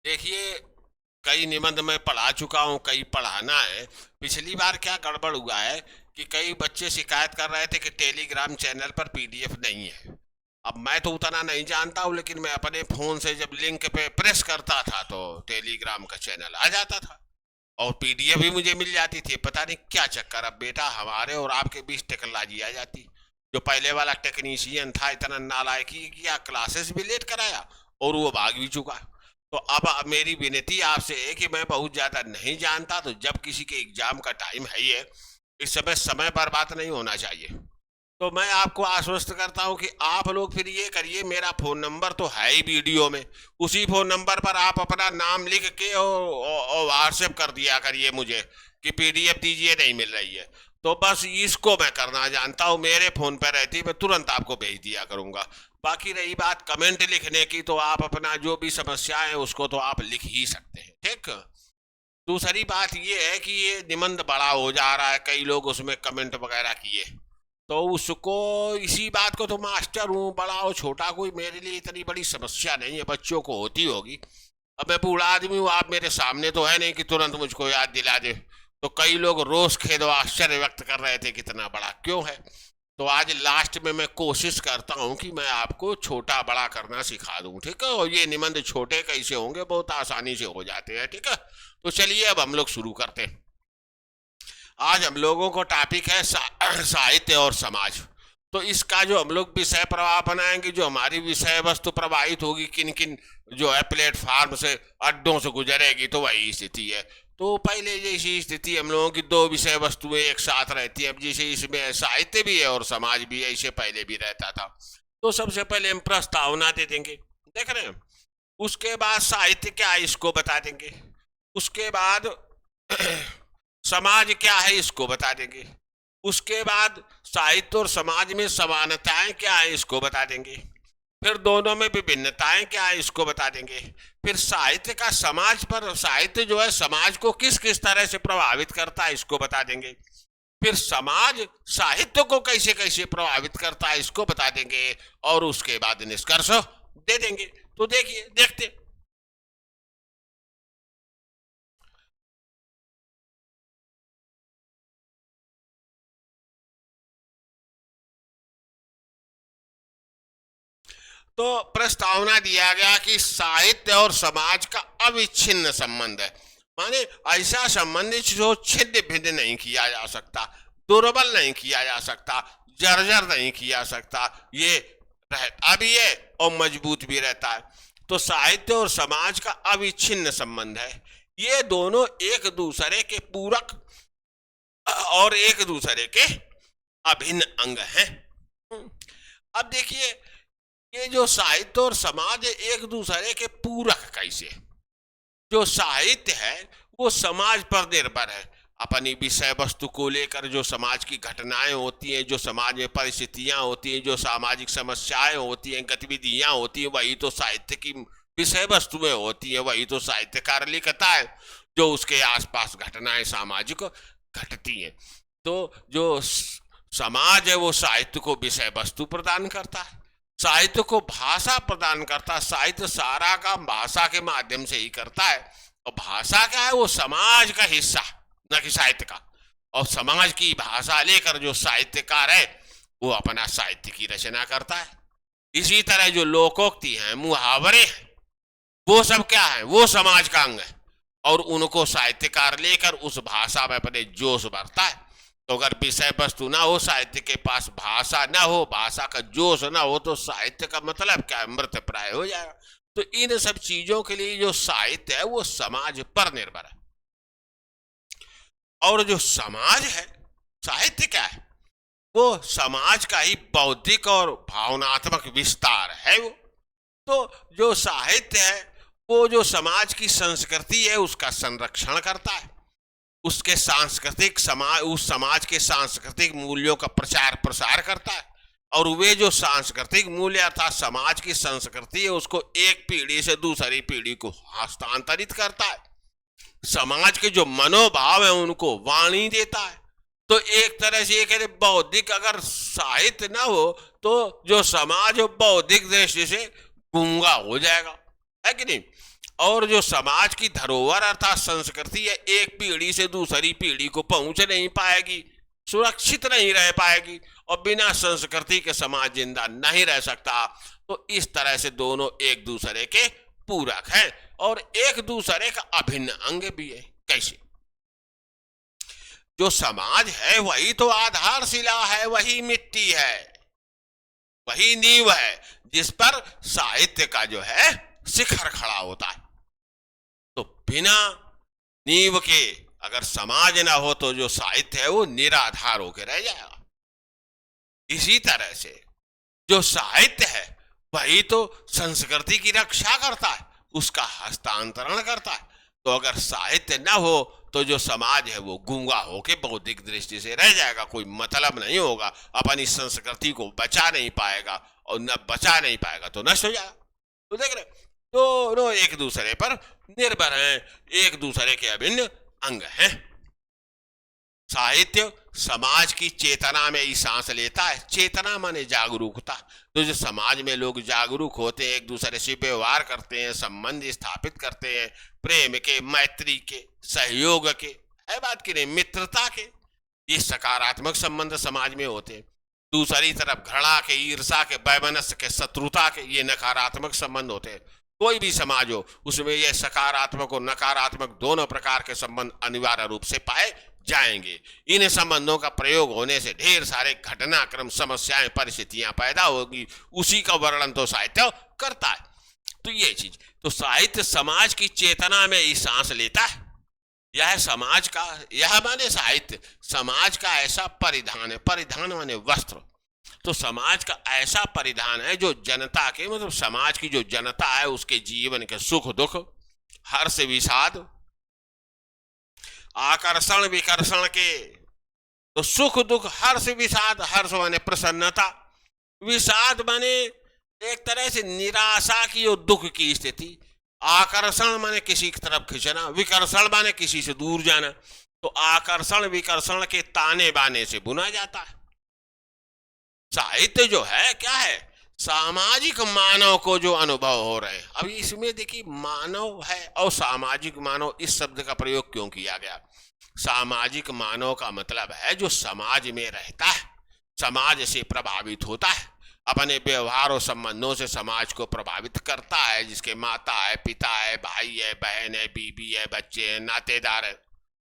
देखिए, कई निबंध मैं पढ़ा चुका हूँ, कई पढ़ाना है। पिछली बार क्या गड़बड़ हुआ है कि कई बच्चे शिकायत कर रहे थे कि टेलीग्राम चैनल पर पीडीएफ नहीं है। अब मैं तो उतना नहीं जानता हूँ, लेकिन मैं अपने फोन से जब लिंक पे प्रेस करता था तो टेलीग्राम का चैनल आ जाता था और पीडीएफ भी मुझे मिल जाती थी। पता नहीं क्या चक्कर, अब बेटा हमारे और आपके बीच टेक्नोलॉजी आ जाती। जो पहले वाला टेक्नीशियन था इतना नालायकी किया, क्लासेस भी लेट कराया और वो भाग भी चुका। तो अब मेरी विनती आपसे है कि मैं बहुत ज्यादा नहीं जानता, तो जब किसी के एग्जाम का टाइम है ही है, इस समय समय बर्बाद नहीं होना चाहिए। तो मैं आपको आश्वस्त करता हूं कि आप लोग फिर ये करिए, मेरा फोन नंबर तो है ही वीडियो में, उसी फोन नंबर पर आप अपना नाम लिख के और व्हाट्सएप कर दिया करिए मुझे कि पीडीएफ दीजिए, नहीं मिल रही है। तो बस इसको मैं करना जानता हूँ, मेरे फोन पर रहती मैं तुरंत आपको भेज दिया करूंगा। बाकी रही बात कमेंट लिखने की, तो आप अपना जो भी समस्या है उसको तो आप लिख ही सकते हैं, ठीक। दूसरी बात ये है कि ये निबंध बड़ा हो जा रहा है, कई लोग उसमें कमेंट वगैरह किए, तो उसको, इसी बात को तो मास्टर हूँ, बड़ा और छोटा कोई मेरे लिए इतनी बड़ी समस्या नहीं है, बच्चों को होती होगी। अब मैं बूढ़ा आदमी हूँ, आप मेरे सामने तो है नहीं कि तुरंत मुझको याद दिला दे। तो कई लोग रोष खेद और आश्चर्य व्यक्त कर रहे थे कितना बड़ा क्यों है। तो आज लास्ट में मैं कोशिश करता हूँ कि मैं आपको छोटा बड़ा करना सिखा दूँ, ठीक है। और ये निबंध छोटे कैसे होंगे, बहुत आसानी से हो जाते हैं, ठीक है। तो चलिए अब हम लोग शुरू करते हैं। आज हम लोगों को टॉपिक है साहित्य और समाज। तो इसका जो हम लोग विषय प्रवाह बनाएंगे, जो हमारी विषय वस्तु प्रवाहित होगी किन किन जो है प्लेटफार्म से, अड्डों से गुजरेगी, तो वही स्थिति है। तो पहले जैसी स्थिति हम लोगों की दो विषय वस्तुएं एक साथ रहती है, अब जैसे इसमें साहित्य भी है और समाज भी है, इसे पहले भी रहता था। तो सबसे पहले हम प्रस्तावना दे देंगे, देख रहे हैं। उसके बाद साहित्य क्या है इसको बता देंगे। उसके बाद समाज क्या है इसको बता देंगे। उसके बाद साहित्य और समाज में समानताएं क्या है इसको बता देंगे। फिर दोनों में विभिन्नताएं क्या है इसको बता देंगे। फिर साहित्य का समाज पर, साहित्य जो है समाज को किस किस तरह से प्रभावित करता है इसको बता देंगे। फिर समाज साहित्य को कैसे कैसे प्रभावित करता है इसको बता देंगे। और उसके बाद निष्कर्ष दे देंगे। तो देखिए, देखते। तो प्रस्तावना दिया गया कि साहित्य और समाज का अविच्छिन्न संबंध है, माने ऐसा संबंध जो छिन्न भिन्न नहीं किया जा सकता, दुर्बल नहीं किया जा सकता, जर्जर नहीं किया सकता, ये रहता भी है और मजबूत भी रहता है। तो साहित्य और समाज का अविच्छिन्न संबंध है, ये दोनों एक दूसरे के पूरक और एक दूसरे के अभिन्न अंग हैं। अब देखिए, ये जो साहित्य और समाज एक दूसरे के पूरक कैसे। जो साहित्य है वो समाज पर निर्भर है, अपनी विषय वस्तु को लेकर जो समाज की घटनाएं होती हैं, जो समाज में परिस्थितियां होती हैं, जो सामाजिक समस्याएं होती हैं, गतिविधियां होती हैं, वही तो साहित्य की विषय वस्तुएं होती हैं, वही तो साहित्यकार लिखता है। जो उसके आसपास घटनाएं सामाजिक घटती हैं, तो जो समाज है वो साहित्य को विषय वस्तु प्रदान करता है, साहित्य को भाषा प्रदान करता है। साहित्य सारा काम भाषा के माध्यम से ही करता है। और भाषा क्या है, वो समाज का हिस्सा, न कि साहित्य का। और समाज की भाषा लेकर जो साहित्यकार है वो अपना साहित्य की रचना करता है। इसी तरह जो लोकोक्ति है, मुहावरे हैं, वो सब क्या है, वो समाज का अंग है। और उनको साहित्यकार लेकर उस भाषा में अपने जोश भरता है। तो अगर विषय वस्तु ना हो, साहित्य के पास भाषा ना हो, भाषा का जोश ना हो, तो साहित्य का मतलब क्या है, मृत प्राय हो जाएगा। तो इन सब चीजों के लिए जो साहित्य है वो समाज पर निर्भर है। और जो समाज है, साहित्य क्या है, वो समाज का ही बौद्धिक और भावनात्मक विस्तार है वो। तो जो साहित्य है वो जो समाज की संस्कृति है उसका संरक्षण करता है, उसके सांस्कृतिक समाज, उस समाज के सांस्कृतिक मूल्यों का प्रचार प्रसार करता है। और वे जो सांस्कृतिक मूल्य अर्थात समाज की संस्कृति है उसको एक पीढ़ी से दूसरी पीढ़ी को हस्तांतरित करता है। समाज के जो मनोभाव है उनको वाणी देता है। तो एक तरह से ये कहते, बौद्धिक अगर साहित्य ना हो तो जो समाज बौद्धिक दृष्टि से गूंगा हो जाएगा, है कि नहीं। और जो समाज की धरोहर अर्थात संस्कृति है, एक पीढ़ी से दूसरी पीढ़ी को पहुंच नहीं पाएगी, सुरक्षित नहीं रह पाएगी, और बिना संस्कृति के समाज जिंदा नहीं रह सकता। तो इस तरह से दोनों एक दूसरे के पूरक हैं और एक दूसरे का अभिन्न अंग भी है। कैसे? जो समाज है वही तो आधारशिला है, वही मिट्टी है, वही नींव है जिस पर साहित्य का जो है शिखर खड़ा होता है। तो बिना नींव के अगर समाज ना हो तो जो साहित्य है वो निराधार होकर रह जाएगा। इसी तरह से जो साहित्य है वही तो संस्कृति की रक्षा करता है, उसका हस्तांतरण करता है। तो अगर साहित्य न हो तो जो समाज है वो गूंगा होके बौद्धिक दृष्टि से रह जाएगा, कोई मतलब नहीं होगा, अपनी संस्कृति को बचा नहीं पाएगा, और न बचा नहीं पाएगा तो नष्ट हो जाएगा। तो देख रहे दोनों एक दूसरे पर निर्भर हैं, एक दूसरे के अभिन्न अंग हैं। साहित्य समाज की चेतना में ही सांस लेता है। चेतना माने जागरूकता। तो जो समाज में लोग जागरूक होते हैं, एक दूसरे से व्यवहार करते हैं, संबंध स्थापित करते हैं, प्रेम के, मैत्री के, सहयोग के, है बात की नहीं, मित्रता के, ये सकारात्मक संबंध समाज में होते हैं। दूसरी तरफ घृणा के, ईर्षा के, वैमनस्य के, शत्रुता के, ये नकारात्मक संबंध होते हैं। कोई भी समाज हो उसमें ये सकारात्मक और नकारात्मक दोनों प्रकार के संबंध अनिवार्य रूप से पाए जाएंगे। इन संबंधों का प्रयोग होने से ढेर सारे घटनाक्रम, समस्याएं, परिस्थितियां पैदा होगी, उसी का वर्णन तो साहित्य करता है। तो ये चीज, तो साहित्य समाज की चेतना में ही सांस लेता है। यह समाज का, यह माने साहित्य समाज का ऐसा परिधान है, परिधान माने वस्त्र। तो समाज का ऐसा परिधान है जो जनता के, मतलब समाज की जो जनता है उसके जीवन के सुख दुख, हर्ष विषाद, आकर्षण विकर्षण के, तो सुख दुख, हर्ष विषाद, हर्ष माने प्रसन्नता, विषाद माने एक तरह से निराशा की और दुख की स्थिति, आकर्षण माने किसी की तरफ खिंचना, विकर्षण माने किसी से दूर जाना। तो आकर्षण विकर्षण के ताने बाने से बुना जाता है। साहित्य जो है क्या है? सामाजिक मानव को जो अनुभव हो रहे हैं। अब इसमें देखिए मानव है और सामाजिक मानव, इस शब्द का प्रयोग क्यों किया गया? सामाजिक मानव का मतलब है जो समाज में रहता है, समाज से प्रभावित होता है, अपने व्यवहार और संबंधों से समाज को प्रभावित करता है, जिसके माता है, पिता है, भाई है, बहन है, बीबी है, बच्चे हैं, नातेदार है,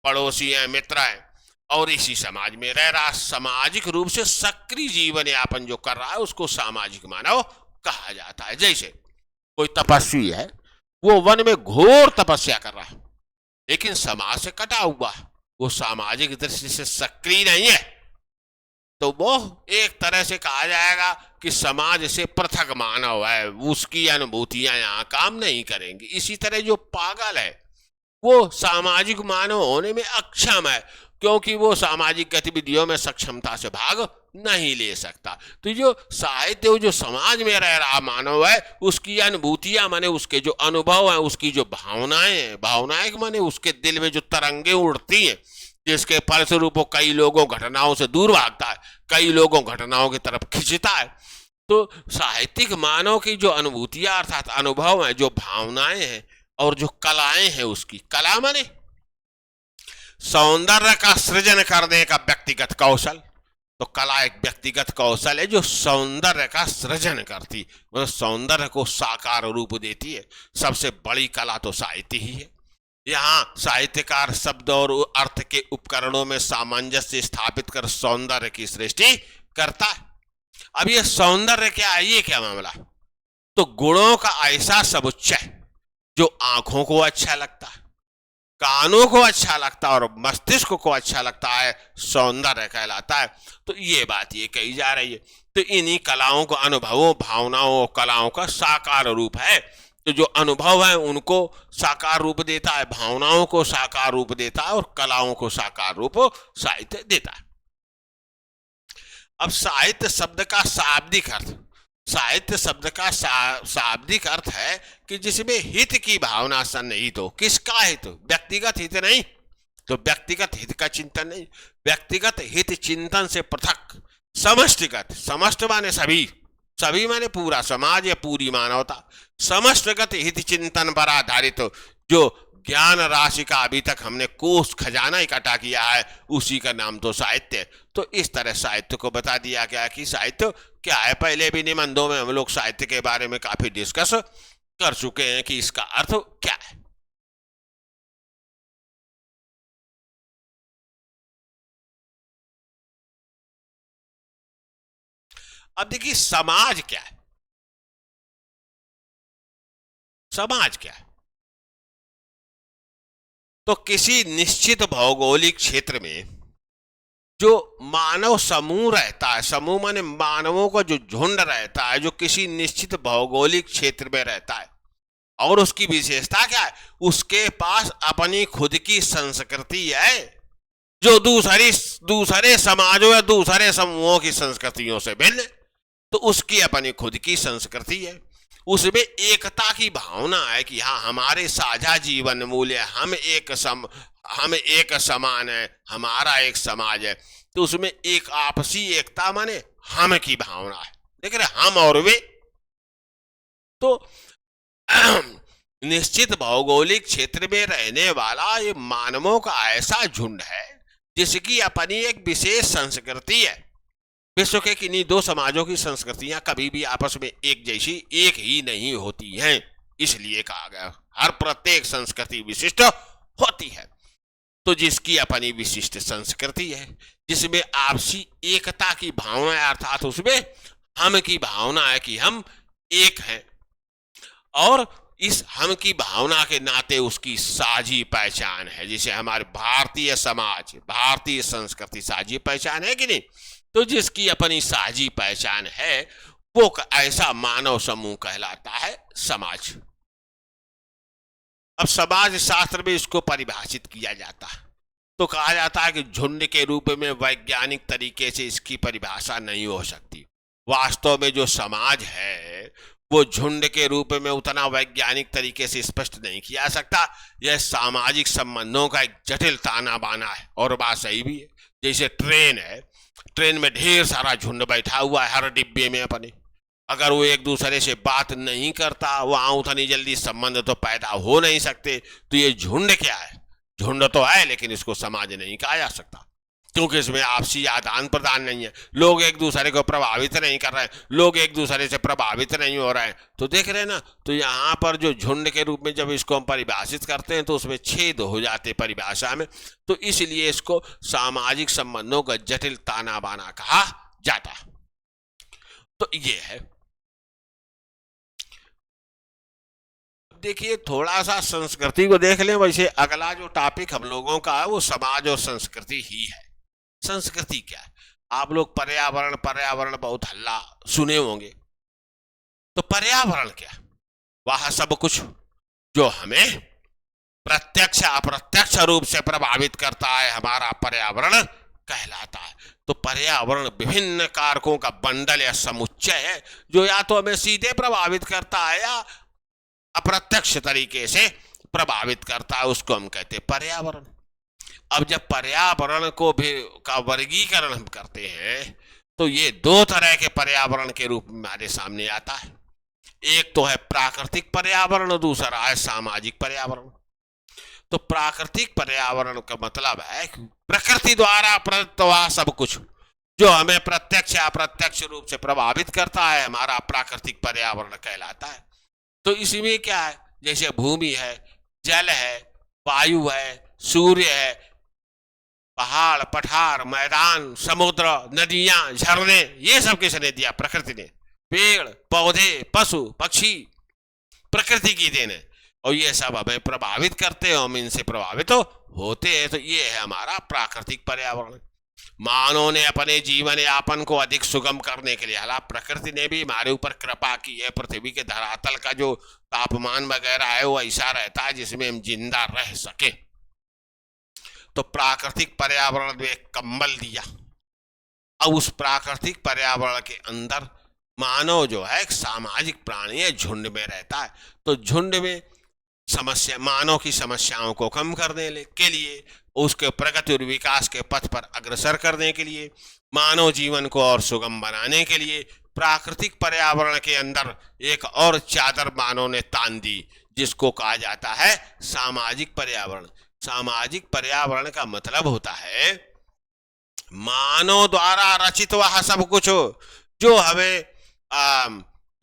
पड़ोसी हैं, मित्र हैं, और इसी समाज में रह रहा, सामाजिक रूप से सक्रिय जीवन यापन जो कर रहा है उसको सामाजिक मानव कहा जाता है। जैसे कोई तपस्वी है, वो वन में घोर तपस्या कर रहा है, लेकिन समाज से कटा हुआ, वो सामाजिक दृष्टि से सक्रिय नहीं है, तो वो एक तरह से कहा जाएगा कि समाज से पृथक मानव है, उसकी अनुभूतियां यहाँ काम नहीं करेंगी। इसी तरह जो पागल है वो सामाजिक मानव होने में अक्षम है, क्योंकि वो सामाजिक गतिविधियों में सक्षमता से भाग नहीं ले सकता। तो जो साहित्य, जो समाज में रह रहा मानव है, उसकी अनुभूतियां माने उसके जो अनुभव है, उसकी जो भावनाएं हैं, भावनाएं माने उसके दिल में जो तरंगे उड़ती हैं, जिसके फलस्वरूप वो कई लोगों घटनाओं से दूर भागता है, कई लोगों घटनाओं की तरफ खिंचता है। तो साहित्यिक मानव की जो अनुभूतियां अर्थात अनुभव है, जो भावनाएं हैं और जो कलाएं हैं, उसकी कला माने सौंदर्य का सृजन करने का व्यक्तिगत कौशल। तो कला एक व्यक्तिगत कौशल है जो सौंदर्य का सृजन करती, मतलब सौंदर्य को साकार रूप देती है। सबसे बड़ी कला तो साहित्य ही है। यहाँ साहित्यकार शब्द और अर्थ के उपकरणों में सामंजस्य स्थापित कर सौंदर्य की सृष्टि करता है। अब ये सौंदर्य क्या है, ये क्या मामला? तो गुणों का ऐसा समुच्चय जो आंखों को अच्छा लगता है, कानों को अच्छा लगता है और मस्तिष्क को अच्छा लगता है, सौंदर्य कहलाता है। तो ये बात ये कही जा रही है। तो इन्हीं कलाओं को, अनुभवों, भावनाओं, कलाओं का साकार रूप है। तो जो अनुभव है उनको साकार रूप देता है, भावनाओं को साकार रूप देता है और कलाओं को साकार रूप साहित्य देता है। अब साहित्य शब्द का शाब्दिक अर्थ, साहित्य शब्द का शाब्दिक अर्थ है कि जिसमें हित की भावना सन्निहित हो। किसका हित? व्यक्तिगत हित नहीं, तो व्यक्तिगत हित का चिंतन नहीं, व्यक्तिगत हित चिंतन से पृथक समष्टिगत, समष्ट माने सभी, सभी माने पूरा समाज या पूरी मानवता, समष्टिगत हित चिंतन पर आधारित जो ज्ञान राशि का अभी तक हमने कोष खजाना इकट्ठा किया है, उसी का नाम तो साहित्य है। तो इस तरह साहित्य को बता दिया गया कि साहित्य क्या है। पहले भी निबंधों में हम लोग साहित्य के बारे में काफी डिस्कस कर चुके हैं कि इसका अर्थ क्या है। अब देखिए समाज क्या है। समाज क्या है? तो किसी निश्चित भौगोलिक क्षेत्र में जो मानव समूह रहता है, समूह माने मानवों का जो झुंड रहता है, जो किसी निश्चित भौगोलिक क्षेत्र में रहता है, और उसकी विशेषता क्या है, उसके पास अपनी खुद की संस्कृति है जो दूसरे समाजों या दूसरे समूहों की संस्कृतियों से भिन्न। तो उसकी अपनी खुद की संस्कृति है, उसमें एकता की भावना है कि हाँ हमारे साझा जीवन मूल्य, हम एक समान है, हमारा एक समाज है। तो उसमें एक आपसी एकता माने हम की भावना है, देख रहे हम और वे। तो निश्चित भौगोलिक क्षेत्र में रहने वाला ये मानवों का ऐसा झुंड है जिसकी अपनी एक विशेष संस्कृति है। विश्व के किन्हीं दो समाजों की संस्कृतियां कभी भी आपस में एक जैसी एक ही नहीं होती हैं, इसलिए कहा गया हर प्रत्येक संस्कृति विशिष्ट होती है। तो जिसकी अपनी विशिष्ट संस्कृति है, जिसमें आपसी एकता की भावना है, अर्थात उसमें हम की भावना है कि हम एक हैं, और इस हम की भावना के नाते उसकी साझी पहचान है। जैसे हमारे भारतीय समाज, भारतीय संस्कृति साझी पहचान है कि नहीं। तो जिसकी अपनी साझी पहचान है वो ऐसा मानव समूह कहलाता है समाज। अब समाज शास्त्र में इसको परिभाषित किया जाता है तो कहा जाता है कि झुंड के रूप में वैज्ञानिक तरीके से इसकी परिभाषा नहीं हो सकती। वास्तव में जो समाज है वो झुंड के रूप में उतना वैज्ञानिक तरीके से स्पष्ट नहीं किया जा सकता। यह सामाजिक संबंधों का एक जटिल ताना बाना है, और बात सही भी है। जैसे ट्रेन है, ट्रेन में ढेर सारा झुंड बैठा हुआ है हर डिब्बे में अपने, अगर वो एक दूसरे से बात नहीं करता, वहां उतनी जल्दी संबंध तो पैदा हो नहीं सकते। तो ये झुंड क्या है? झुंड तो है लेकिन इसको समाज नहीं कहा जा सकता, क्योंकि इसमें आपसी आदान प्रदान नहीं है, लोग एक दूसरे को प्रभावित नहीं कर रहे हैं, लोग एक दूसरे से प्रभावित नहीं हो रहे हैं। तो देख रहे हैं ना, तो यहाँ पर जो झुंड के रूप में जब इसको हम परिभाषित करते हैं तो उसमें छेद हो जाते परिभाषा में। तो इसलिए इसको सामाजिक संबंधों का जटिल ताना बाना कहा जाता। तो ये है। देखिए थोड़ा सा संस्कृति को देख लें। वैसे अगला जो टॉपिक हम लोगों का है वो समाज और संस्कृति ही है। संस्कृति क्या है? आप लोग पर्यावरण पर्यावरण बहुत हल्ला सुने होंगे। तो पर्यावरण क्या? वह सब कुछ जो हमें प्रत्यक्ष अप्रत्यक्ष रूप से प्रभावित करता है, हमारा पर्यावरण कहलाता है। तो पर्यावरण विभिन्न कारकों का बंडल या समुच्चय है जो या तो हमें सीधे प्रभावित करता है या अप्रत्यक्ष तरीके से प्रभावित करता है, उसको हम कहते हैं पर्यावरण। अब जब पर्यावरण को भी का वर्गीकरण हम करते हैं तो ये दो तरह के पर्यावरण के रूप में हमारे सामने आता है। एक तो है प्राकृतिक पर्यावरण, दूसरा है सामाजिक पर्यावरण। तो प्राकृतिक पर्यावरण का मतलब है प्रकृति द्वारा प्रदत्त हुआ सब कुछ जो हमें प्रत्यक्ष या अप्रत्यक्ष रूप से प्रभावित करता है, हमारा प्राकृतिक पर्यावरण कहलाता है। तो इसमें क्या है? जैसे भूमि है, जल है, वायु है, सूर्य है, पहाड़ पठार, मैदान, समुद्र, नदियां, झरने, ये सब किसने दिया? प्रकृति ने। पेड़ पौधे, पशु पक्षी, प्रकृति की देन है, और ये सब हमें प्रभावित करते हैं, हम इनसे प्रभावित होते हैं। तो ये है हमारा प्राकृतिक पर्यावरण। मानव ने अपने जीवन यापन को अधिक सुगम करने के लिए, हालांकि प्रकृति ने भी हमारे ऊपर कृपा की है। पृथ्वी के धरातल का जो तापमान वगैरह है वो ऐसा रहता है जिसमें हम जिंदा रह सके। तो प्राकृतिक पर्यावरण में एक कंबल दिया। अब उस प्राकृतिक पर्यावरण के अंदर मानव जो है एक सामाजिक प्राणी है, झुंड में रहता है। तो झुंड में समस्या, मानव की समस्याओं को कम करने के लिए, उसके प्रगति और विकास के पथ पर अग्रसर करने के लिए, मानव जीवन को और सुगम बनाने के लिए प्राकृतिक पर्यावरण के अंदर एक और चादर मानव ने तान दी, जिसको कहा जाता है सामाजिक पर्यावरण। सामाजिक पर्यावरण का मतलब होता है मानव द्वारा रचित वह सब कुछ जो हमें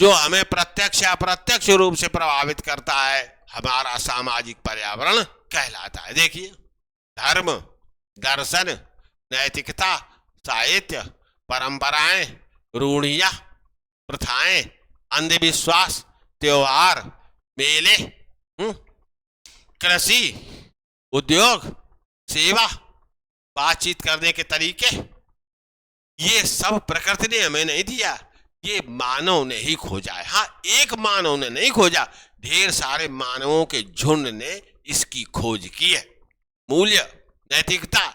जो हमें प्रत्यक्ष या अप्रत्यक्ष रूप से प्रभावित करता है, हमारा सामाजिक पर्यावरण कहलाता है। देखिए, धर्म, दर्शन, नैतिकता, साहित्य, परंपराएं, रूढ़ियां, प्रथाएं, अंधविश्वास, त्योहार, मेले, कृषि, उद्योग, सेवा, बातचीत करने के तरीके, ये सब प्रकृति ने हमें नहीं दिया, ये मानव ने ही खोजा है। हाँ, एक मानव ने नहीं खोजा, ढेर सारे मानवों के झुंड ने इसकी खोज की है। मूल्य, नैतिकता,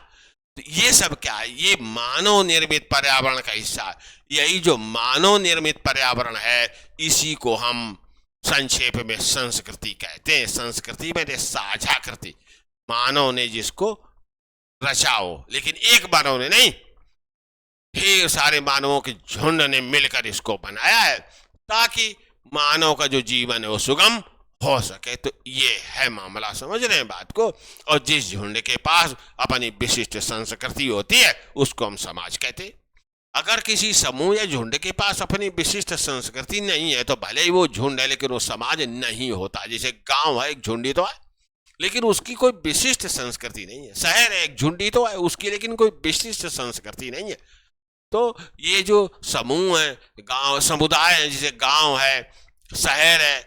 तो ये सब क्या है? ये मानव निर्मित पर्यावरण का हिस्सा है। यही जो मानव निर्मित पर्यावरण है, इसी को हम संक्षेप में संस्कृति कहते हैं। संस्कृति में साझा कृति, मानव ने जिसको रचा हो, लेकिन एक मानव ने नहीं, ढेर सारे मानवों के झुंड ने मिलकर इसको बनाया है, ताकि मानव का जो जीवन है वो सुगम हो सके। तो ये है मामला, समझ रहे हैं बात को। और जिस झुंड के पास अपनी विशिष्ट संस्कृति होती है, उसको हम समाज कहते हैं। अगर किसी समूह या झुंड के पास अपनी विशिष्ट संस्कृति नहीं है, तो भले ही वो झुंड है, लेकिन वो समाज नहीं होता। जैसे गांव है, एक झुंडी तो है, लेकिन उसकी कोई विशिष्ट संस्कृति नहीं है। शहर है, एक झुंडी तो है उसकी, लेकिन कोई विशिष्ट संस्कृति नहीं है। तो ये जो समूह है, गांव, समुदाय है, जैसे गांव है, शहर है,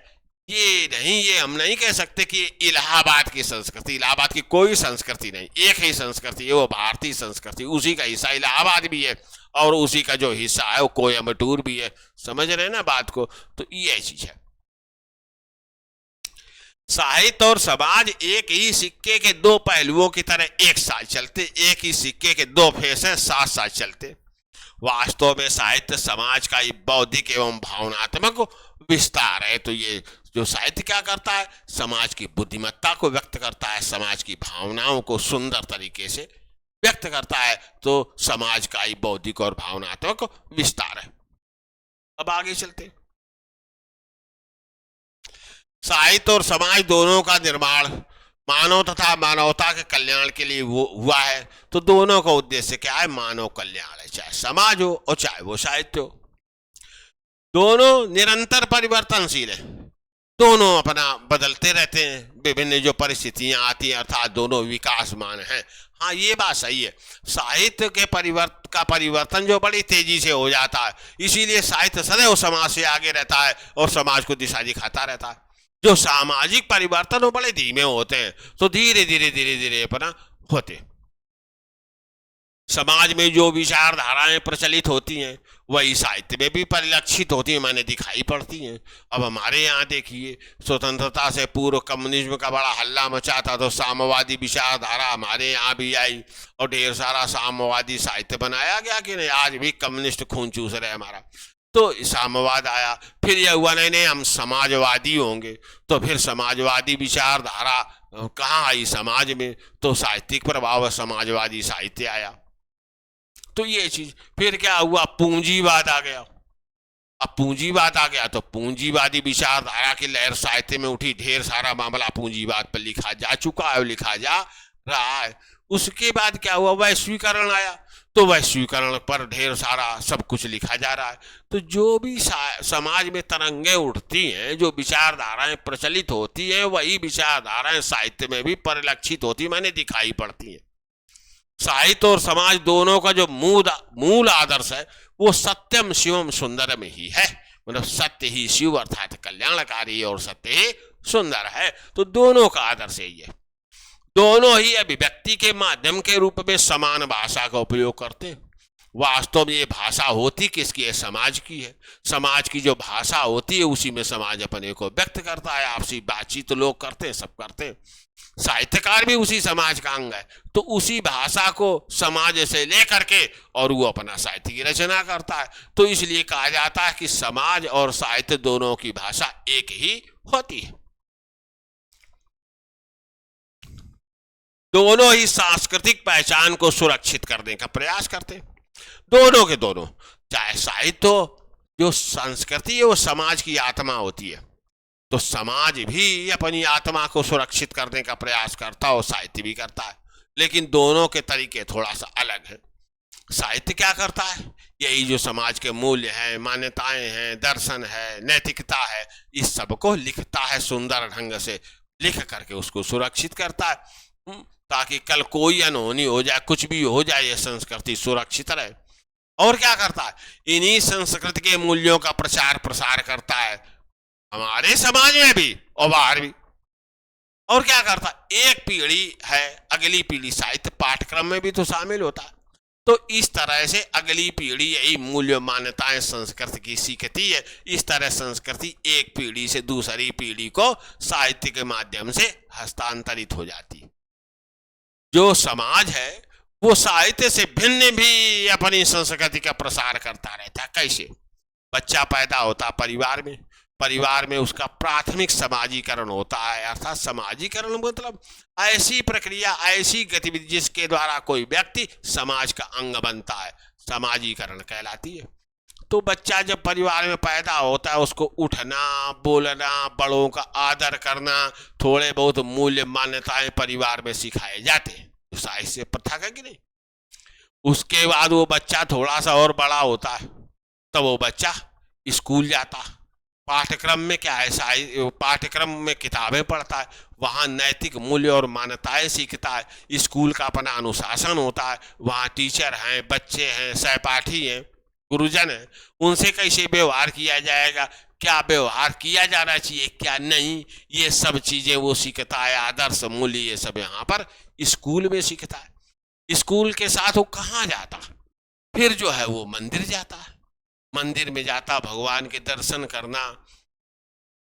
ये नहीं, ये हम नहीं कह सकते कि इलाहाबाद की संस्कृति। इलाहाबाद की कोई संस्कृति नहीं, एक ही संस्कृति है, वो भारतीय संस्कृति। उसी का हिस्सा इलाहाबाद भी है, और उसी का जो हिस्सा है वो कोयम्बटूर भी है। समझ रहे हैं ना बात को? तो ये चीज है। साहित्य और समाज एक ही सिक्के के दो पहलुओं की तरह एक साथ चलते, एक ही सिक्के के दो फेस हैं, साथ साथ चलते। वास्तव में साहित्य समाज का बौद्धिक एवं भावनात्मक विस्तार है। तो ये जो साहित्य क्या करता है, समाज की बुद्धिमत्ता को व्यक्त करता है, समाज की भावनाओं को सुंदर तरीके से व्यक्त करता है। तो समाज का ही बौद्धिक और भावनात्मक विस्तार है। अब आगे चलते। साहित्य और समाज दोनों का निर्माण मानव तथा मानवता के कल्याण के लिए हुआ है। तो दोनों का उद्देश्य क्या है? मानव कल्याण है, चाहे समाज हो और चाहे वो साहित्य हो। दोनों निरंतर परिवर्तनशील है, दोनों अपना बदलते रहते हैं, विभिन्न जो परिस्थितियां आती हैं, अर्थात दोनों विकासमान हैं। हाँ, ये बात सही है। साहित्य के परिवर्तन जो बड़ी तेजी से हो जाता है, इसीलिए साहित्य सदैव समाज से आगे रहता है और समाज को दिशा दिखाता रहता है। जो सामाजिक परिवर्तन वो बड़े धीमे होते हैं, तो धीरे धीरे अपना होते। समाज में जो विचारधाराएं प्रचलित होती हैं, वही साहित्य में भी परिलक्षित होती हैं, माने दिखाई पड़ती हैं। अब हमारे यहाँ देखिए, स्वतंत्रता से पूर्व कम्युनिज्म का बड़ा हल्ला मचा था, तो साम्यवादी विचारधारा हमारे यहाँ भी आई और ढेर सारा साम्यवादी साहित्य बनाया गया कि नहीं। आज भी कम्युनिस्ट खून चूस रहे हमारा, तो साम्यवाद आया। फिर यह हुआ नहीं हम समाजवादी होंगे, तो फिर समाजवादी विचारधारा कहाँ आई समाज में? तो साहित्यिक प्रभाव, समाजवादी साहित्य आया। तो ये चीज, फिर क्या हुआ? पूंजीवाद आ गया। अब पूंजीवाद आ गया तो पूंजीवादी विचारधारा की लहर साहित्य में उठी। ढेर सारा मामला पूंजीवाद पर लिखा जा चुका है, लिखा जा रहा है। उसके बाद क्या हुआ? वैश्वीकरण आया, तो वैश्वीकरण पर ढेर सारा सब कुछ लिखा जा रहा है। तो जो भी समाज में तरंगे उठती हैं, जो विचारधाराएं प्रचलित होती हैं, वही विचारधाराएं साहित्य में भी परिलक्षित होती, माने दिखाई पड़ती हैं। साहित्य और समाज दोनों का जो मूल आदर्श है, वो सत्यम शिवम सुंदरम ही है। मतलब सत्य ही शिव अर्थात कल्याणकारी और सत्य ही सुंदर है। तो दोनों का आदर्श यही है। दोनों ही अभिव्यक्ति के माध्यम के रूप में समान भाषा का उपयोग करते हैं। वास्तव में ये भाषा होती किसकी है? समाज की है। समाज की जो भाषा होती है, उसी में समाज अपने को व्यक्त करता है। आपसी बातचीत लोग करते हैं, सब करते हैं। साहित्यकार भी उसी समाज का अंग है, तो उसी भाषा को समाज से लेकर के और वो अपना साहित्य की रचना करता है। तो इसलिए कहा जाता है कि समाज और साहित्य दोनों की भाषा एक ही होती है। दोनों ही सांस्कृतिक पहचान को सुरक्षित करने का प्रयास करते हैं। दोनों के दोनों, चाहे साहित्य हो जो संस्कृति है वो समाज की आत्मा होती है, तो समाज भी अपनी आत्मा को सुरक्षित करने का प्रयास करता है और साहित्य भी करता है, लेकिन दोनों के तरीके थोड़ा सा अलग है। साहित्य क्या करता है, यही जो समाज के मूल्य हैं, मान्यताएं हैं, दर्शन है, नैतिकता है, इस सब को लिखता है, सुंदर ढंग से लिख करके उसको सुरक्षित करता है, ताकि कल कोई अनहोनी हो जाए, कुछ भी हो जाए, ये संस्कृति सुरक्षित रहे। और क्या करता है, इन्हीं संस्कृति के मूल्यों का प्रचार प्रसार करता है, हमारे समाज में भी और बाहर भी। और क्या करता है, एक पीढ़ी है, अगली पीढ़ी साहित्य पाठ्यक्रम में भी तो शामिल होता है, तो इस तरह से अगली पीढ़ी यही मूल्य मान्यताएं संस्कृति की सीखती है। इस तरह संस्कृति एक पीढ़ी से दूसरी पीढ़ी को साहित्य के माध्यम से हस्तांतरित हो जाती है। जो समाज है वो साहित्य से भिन्न भी अपनी संस्कृति का प्रसार करता रहता है। कैसे, बच्चा पैदा होता परिवार में, परिवार में उसका प्राथमिक समाजीकरण होता है, अर्थात समाजीकरण मतलब ऐसी प्रक्रिया, ऐसी गतिविधि जिसके द्वारा कोई व्यक्ति समाज का अंग बनता है, समाजीकरण कहलाती है। तो बच्चा जब परिवार में पैदा होता है, उसको उठना, बोलना, बड़ों का आदर करना, थोड़े बहुत मूल्य मान्यताएं परिवार में सिखाए जाते हैं, तो साहित्य प्रथा का कि नहीं। उसके बाद वो बच्चा थोड़ा सा और बड़ा होता है, तब वो बच्चा स्कूल जाता है, पाठ्यक्रम में क्या है, पाठ्यक्रम में किताबें पढ़ता है, वहाँ नैतिक मूल्य और मान्यताएं सीखता है, स्कूल का अपना अनुशासन होता है, वहाँ टीचर हैं, बच्चे हैं, सहपाठी हैं, गुरुजन हैं, उनसे कैसे व्यवहार किया जाएगा, क्या व्यवहार किया जाना चाहिए, क्या नहीं, ये सब चीजें वो सीखता है, आदर्श मूल्य ये सब यहाँ पर स्कूल में सीखता है। स्कूल के साथ वो कहाँ जाता, फिर जो है वो मंदिर जाता है, मंदिर में जाता, भगवान के दर्शन करना,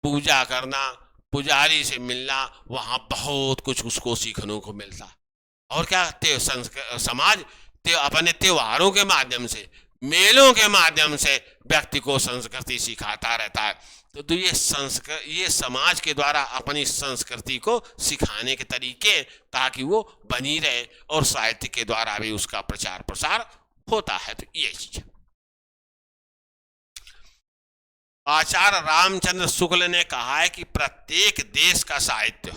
पूजा करना, पुजारी से मिलना, वहां बहुत कुछ उसको सीखने को मिलता। और क्या, समाज अपने त्योहारों के माध्यम से, मेलों के माध्यम से व्यक्ति को संस्कृति सिखाता रहता है। तो ये समाज के द्वारा अपनी संस्कृति को सिखाने के तरीके, ताकि वो बनी रहे, और साहित्य के द्वारा भी उसका प्रचार प्रसार होता है। तो ये चीज आचार्य रामचंद्र शुक्ल ने कहा है कि प्रत्येक देश का साहित्य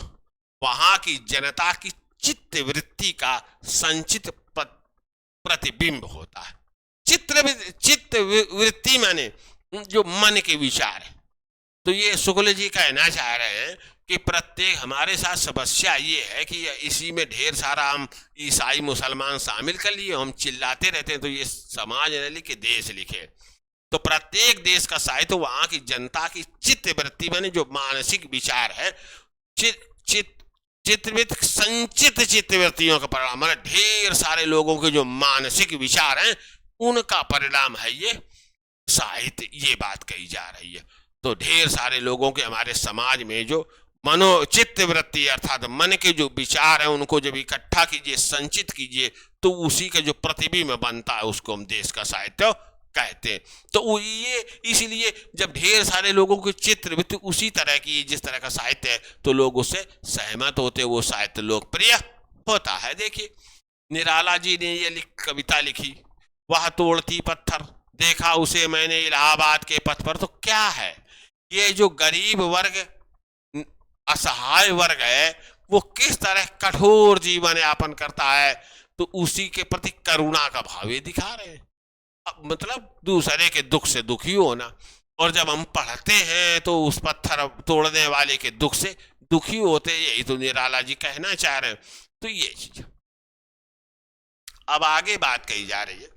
वहां की जनता की चित्त वृत्ति का संचित प्रतिबिंब होता है। चित्त वृत्ति माने जो मन के विचार है। तो ये शुक्ल जी कहना चाह रहे हैं कि प्रत्येक, हमारे साथ समस्या ये है कि इसी में ढेर सारा हम ईसाई मुसलमान शामिल कर लिए, हम चिल्लाते रहते हैं, तो ये समाज न लिखे, देश लिखे। तो प्रत्येक देश का साहित्य वहां की जनता की चित्त वृत्ति माने जो मानसिक विचार है, संचित चित्त वृत्तियों का परिणाम, माने ढेर सारे लोगों के जो मानसिक विचार हैं उनका परिणाम है ये साहित्य, ये बात कही जा रही है। तो ढेर सारे लोगों के हमारे समाज में जो मनोचित्त वृत्ति अर्थात मन के जो विचार है उनको जब इकट्ठा कीजिए, संचित कीजिए, तो उसी का जो प्रतिबिंब बनता है उसको हम देश का साहित्य कहते हैं। तो ये इसलिए जब ढेर सारे लोगों की चित्रवृत्ति उसी तरह की जिस तरह का साहित्य है, तो लोग उससे सहमत होते, वो साहित्य लोकप्रिय होता है। देखिए निराला जी ने ये कविता लिखी, वह तोड़ती पत्थर देखा उसे मैंने इलाहाबाद के पथ पर। तो क्या है, ये जो गरीब वर्ग, असहाय वर्ग है, वो किस तरह कठोर जीवन यापन करता है, तो उसी के प्रति करुणा का भाव ये दिखा रहे हैं। मतलब दूसरे के दुख से दुखी होना, और जब हम पढ़ते हैं तो उस पत्थर तोड़ने वाले के दुख से दुखी होते, यही तो निराला जी कहना चाह रहे हैं। तो ये चीज अब आगे बात कही जा रही है,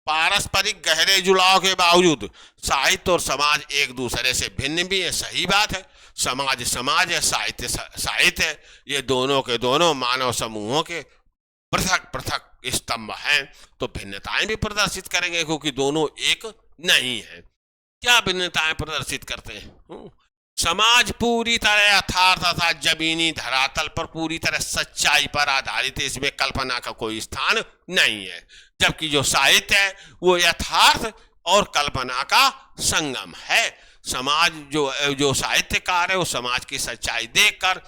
पारस्परिक गहरे जुड़ाव के बावजूद साहित्य और समाज एक दूसरे से भिन्न भी है। सही बात है, समाज समाज है, साहित्य साहित्य है, ये दोनों के दोनों मानव समूहों के पृथक पृथक स्तंभ हैं। तो भिन्नताएं भी प्रदर्शित करेंगे, क्योंकि दोनों एक नहीं है। क्या भिन्नताएं प्रदर्शित करते हैं, समाज पूरी तरह यथार्थ तथा जमीनी धरातल पर पूरी तरह सच्चाई पर आधारित है, इसमें कल्पना का कोई स्थान नहीं है। जबकि जो साहित्य है वो यथार्थ और कल्पना का संगम है। समाज जो साहित्यकार है वो समाज की सच्चाई देखकर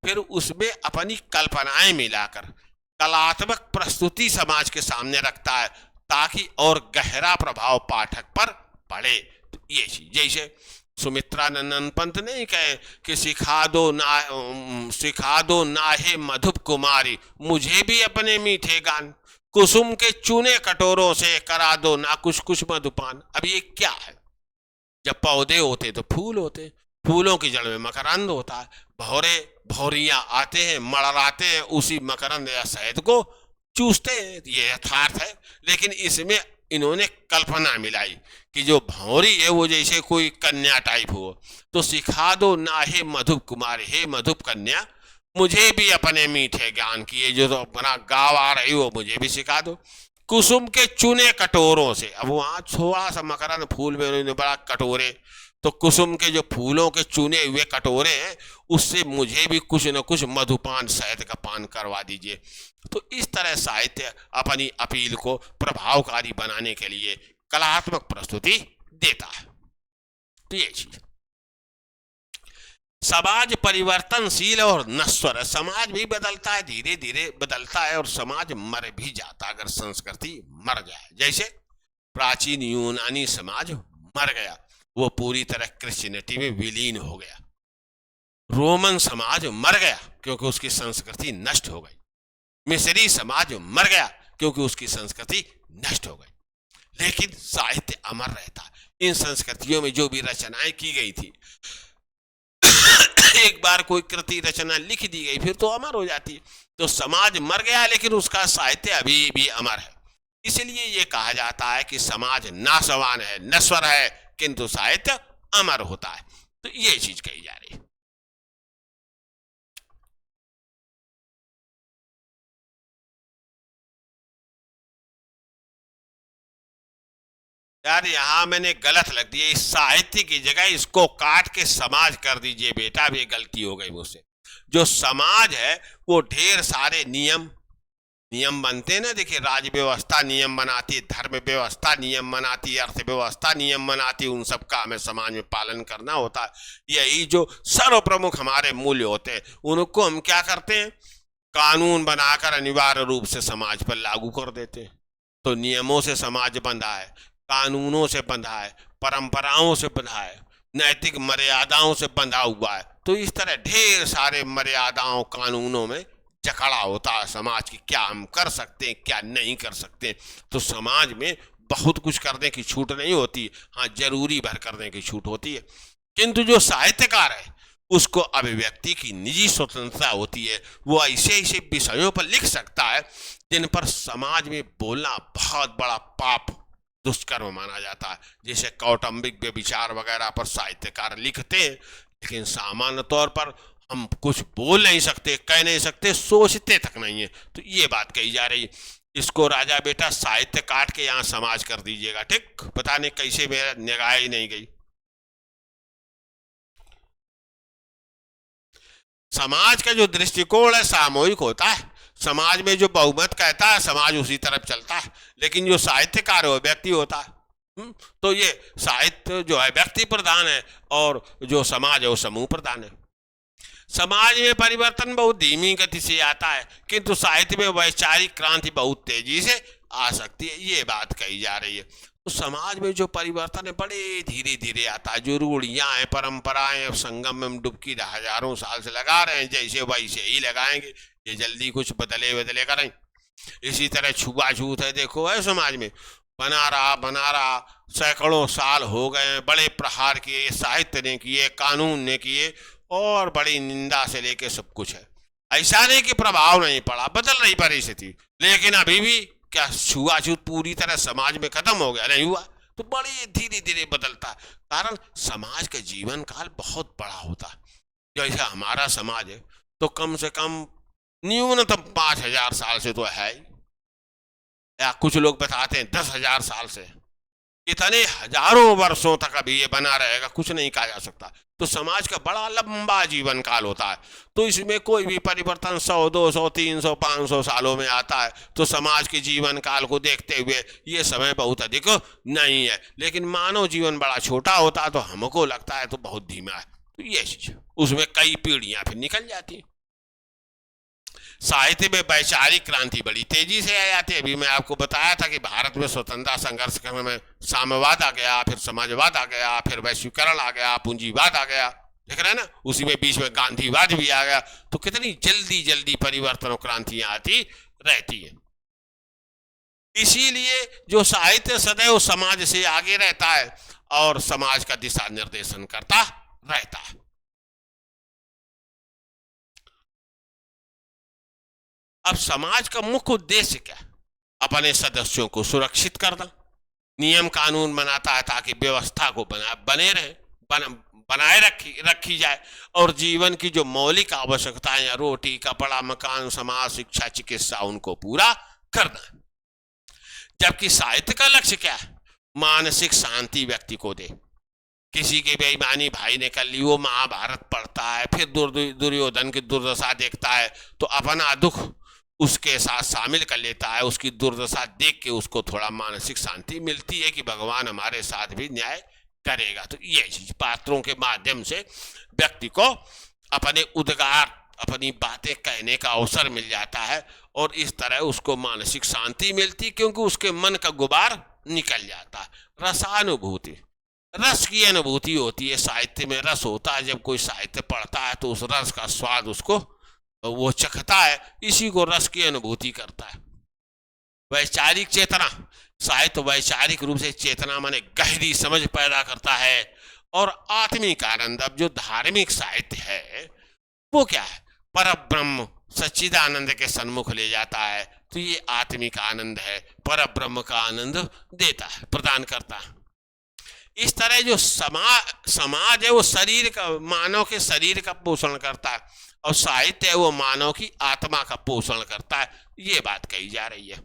फिर उसमें अपनी कल्पनाएं मिलाकर कलात्मक प्रस्तुति समाज के सामने रखता है, ताकि और गहरा प्रभाव पाठक पर पड़े। तो ये चीज, जैसे सुमित्रानंदन पंत नहीं कहे कि सिखा दो नाहे मधुप कुमारी, मुझे भी अपने मीठे गान, कुसुम के चूने कटोरों से करा दो ना कुछ कुछ मधुपान। अब ये क्या है? जब पौधे होते तो फूल होते, फूलों की जड़ में मकरंद होता है, भौरे भौरियां आते हैं, मड़राते हैं, उसी मकरंद या शहद को चूसते हैं, ये यथार्थ है। लेकिन इसमें इन्होंने कल्पना मिलाई कि जो भौरी है वो जैसे कोई कन्या टाइप हो, तो सिखा दो ना हे मधुप कुमारी, हे मधुप कन्या मुझे भी अपने मीठे ज्ञान की, ये जो तो अपना गाँव आ रही हो मुझे भी सिखा दो। कुसुम के चुने कटोरों से, अब वहां थोड़ा सा मकरंद फूल में उन्होंने बड़ा कटोरे, तो कुसुम के जो फूलों के चुने हुए कटोरे हैं उससे मुझे भी कुछ न कुछ मधुपान शहद का पान करवा दीजिए। तो इस तरह साहित्य अपनी अपील को प्रभावकारी बनाने के लिए कलात्मक प्रस्तुति देता है। तो ये चीज, समाज परिवर्तनशील और नश्वर है, समाज भी बदलता है, धीरे धीरे बदलता है, और समाज मर भी जाता अगर संस्कृति मर जाए। जैसे प्राचीन यूनानी समाज मर गया, वो पूरी तरह क्रिश्चियनिटी में विलीन हो गया। रोमन समाज मर गया क्योंकि उसकी संस्कृति नष्ट हो गई। मिस्री समाज मर गया क्योंकि उसकी संस्कृति नष्ट हो गई। लेकिन साहित्य अमर रहता। इन संस्कृतियों में जो भी रचनाएं की गई थी, एक बार कोई कृति रचना लिख दी गई फिर तो अमर हो जाती। तो समाज मर गया लेकिन उसका साहित्य अभी भी अमर है। इसलिए ये कहा जाता है कि समाज नासवान है, नश्वर है, किंतु साहित्य अमर होता है। तो ये चीज कही जा रही है। यार यहां मैंने गलत लग दिया, इस साहित्य की जगह इसको काट के समाज कर दीजिए बेटा, भी गलती हो गई मुझसे। जो समाज है वो ढेर सारे नियम बनते ना, देखिए राज व्यवस्था नियम बनाती, धर्म व्यवस्था नियम बनाती, अर्थव्यवस्था नियम बनाती, उन सब का हमें समाज में पालन करना होता है। यही जो सर्व प्रमुख हमारे मूल्य होते हैं उनको हम क्या करते हैं, कानून बनाकर अनिवार्य रूप से समाज पर लागू कर देते हैं। तो नियमों से समाज बंधा है, कानूनों से बंधा है, परंपराओं से बंधा है, नैतिक मर्यादाओं से बंधा हुआ है। तो इस तरह ढेर सारे मर्यादाओं कानूनों में जकड़ा होता है समाज की, क्या हम कर सकते हैं क्या नहीं कर सकते। तो समाज में बहुत कुछ करने की छूट नहीं होती, हाँ जरूरी भर करने की छूट होती है। किंतु जो साहित्यकार है उसको अभिव्यक्ति की निजी स्वतंत्रता होती है, वो ऐसे ऐसे विषयों पर लिख सकता है जिन पर समाज में बोलना बहुत बड़ा पाप दुष्कर्म माना जाता है। जैसे कौटुंबिक व्यभिचार वगैरह पर साहित्यकार लिखते हैं, लेकिन सामान्य तौर पर हम कुछ बोल नहीं सकते, कह नहीं सकते, सोचते तक नहीं है। तो ये बात कही जा रही है। इसको राजा बेटा साहित्य काट के यहाँ समाज कर दीजिएगा, ठीक? पता नहीं कैसे मेरा निगाह ही नहीं गई। समाज का जो दृष्टिकोण है सामूहिक होता है, समाज में जो बहुमत कहता है समाज उसी तरफ चलता है। लेकिन जो साहित्यकार है वो व्यक्ति होता है। तो ये साहित्य जो है व्यक्ति प्रधान है और जो समाज है वो समूह प्रधान है। समाज में परिवर्तन बहुत धीमी गति से आता है, किंतु साहित्य में वैचारिक क्रांति बहुत तेजी से आ सकती है, ये बात कही जा रही है। तो समाज में जो परिवर्तन है बड़े धीरे धीरे आता है। जो रूढ़ियां हैं, परंपराएं, संगम में डुबकी हजारों साल से लगा रहे हैं, जैसे वैसे ही लगाएंगे, ये जल्दी कुछ बदले करें। इसी तरह छुआछूत है, देखो है समाज में बना रहा, सैकड़ों साल हो गए, बड़े प्रहार किए, साहित्य ने किए, कानून ने किए, और बड़ी निंदा से लेके सब कुछ है। ऐसा नहीं कि प्रभाव नहीं पड़ा, बदल रही परिस्थिति, लेकिन अभी भी क्या छुआछूत पूरी तरह समाज में खत्म हो गया? नहीं हुआ। तो बड़ी धीरे धीरे बदलता है, कारण समाज का जीवन काल बहुत बड़ा होता है। जैसे हमारा समाज है तो कम से कम न्यूनतम 5000 साल से तो है, या कुछ लोग बताते हैं 10,000 साल से। इतने हजारों वर्षों तक अभी ये बना रहेगा, कुछ नहीं कहा जा सकता। तो समाज का बड़ा लंबा जीवन काल होता है। तो इसमें कोई भी परिवर्तन 100, 200, 300, 500 सालों में आता है। तो समाज के जीवन काल को देखते हुए ये समय बहुत अधिक नहीं है, लेकिन मानव जीवन बड़ा छोटा होता है तो हमको लगता है तो बहुत धीमा है। तो ये चीज, उसमें कई पीढ़ियां फिर निकल जाती हैं। साहित्य में वैचारिक क्रांति बड़ी तेजी से आ जाती है। अभी मैं आपको बताया था कि भारत में स्वतंत्रता संघर्ष करने में साम्यवाद आ गया, फिर समाजवाद आ गया, फिर वैश्वीकरण आ गया, पूंजीवाद आ गया, देख रहे हैं ना, उसी में बीच में गांधीवाद भी आ गया। तो कितनी जल्दी जल्दी परिवर्तन और क्रांतियां आती रहती है। इसीलिए जो साहित्य सदैव समाज से आगे रहता है और समाज का दिशा निर्देशन करता रहता है। अब समाज का मुख्य उद्देश्य क्या है? अपने सदस्यों को सुरक्षित करना, नियम कानून बनाता है ताकि व्यवस्था को बने रहे, बनाए रखी जाए, और जीवन की जो मौलिक आवश्यकताएं या रोटी, कपड़ा, मकान, समाज, शिक्षा, चिकित्सा, उनको पूरा करना। जबकि साहित्य का लक्ष्य क्या है? मानसिक शांति व्यक्ति को दे। किसी की बेईमानी भाई ने कर ली, वो महाभारत पढ़ता है, फिर दुर्योधन की दुर्दशा देखता है तो अपना दुख उसके साथ शामिल कर लेता है, उसकी दुर्दशा देख के उसको थोड़ा मानसिक शांति मिलती है कि भगवान हमारे साथ भी न्याय करेगा। तो ये चीज पात्रों के माध्यम से व्यक्ति को अपने उद्गार, अपनी बातें कहने का अवसर मिल जाता है, और इस तरह उसको मानसिक शांति मिलती, क्योंकि उसके मन का गुबार निकल जाता है। रसानुभूति, रस की अनुभूति होती है। साहित्य में रस होता है। जब कोई साहित्य पढ़ता है तो उस रस का स्वाद उसको वो चखता है, इसी को रस की अनुभूति करता है। वैचारिक चेतना, साहित्य वैचारिक रूप से चेतना माने गहरी समझ पैदा करता है और आत्मिक आनंद। अब जो धार्मिक साहित्य है वो क्या है? पर ब्रह्म सच्चिदानंद के सन्मुख ले जाता है, तो ये आत्मिक आनंद है, पर ब्रह्म का आनंद देता है, प्रदान करता है। इस तरह जो समाज है वो शरीर का, मानव के शरीर का पोषण करता है, और साहित्य है वो मानव की आत्मा का पोषण करता है। ये बात कही जा रही है।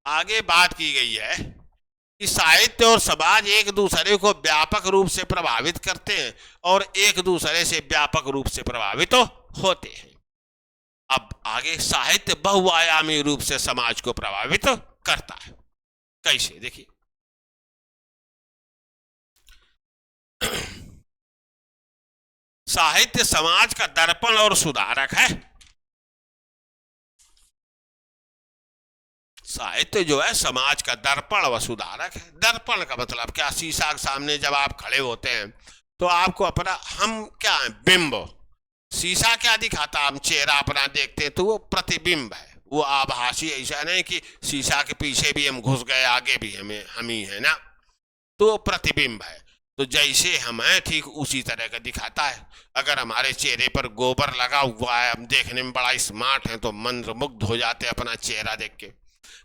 आगे बात की गई है कि साहित्य और समाज एक दूसरे को व्यापक रूप से प्रभावित करते हैं और एक दूसरे से व्यापक रूप से प्रभावित होते हैं। अब आगे साहित्य बहुआयामी रूप से समाज को प्रभावित करता है। कैसे? देखिए, साहित्य समाज का दर्पण और सुधारक है। साहित्य जो है समाज का दर्पण व सुधारक है। दर्पण का मतलब क्या? शीशा के सामने जब आप खड़े होते हैं तो आपको अपना, हम क्या है? बिंब। शीशा क्या दिखाता? हम चेहरा अपना देखते हैं तो वो प्रतिबिंब है, वो आभासी। ऐसा नहीं कि शीशा के पीछे भी हम घुस गए, आगे भी हम ही है ना, तो प्रतिबिंब है। तो जैसे हम हैं ठीक उसी तरह का दिखाता है। अगर हमारे चेहरे पर गोबर लगा हुआ है, हम देखने में बड़ा स्मार्ट है, तो मंत्रमुग्ध हो जाते हैं अपना चेहरा देख के।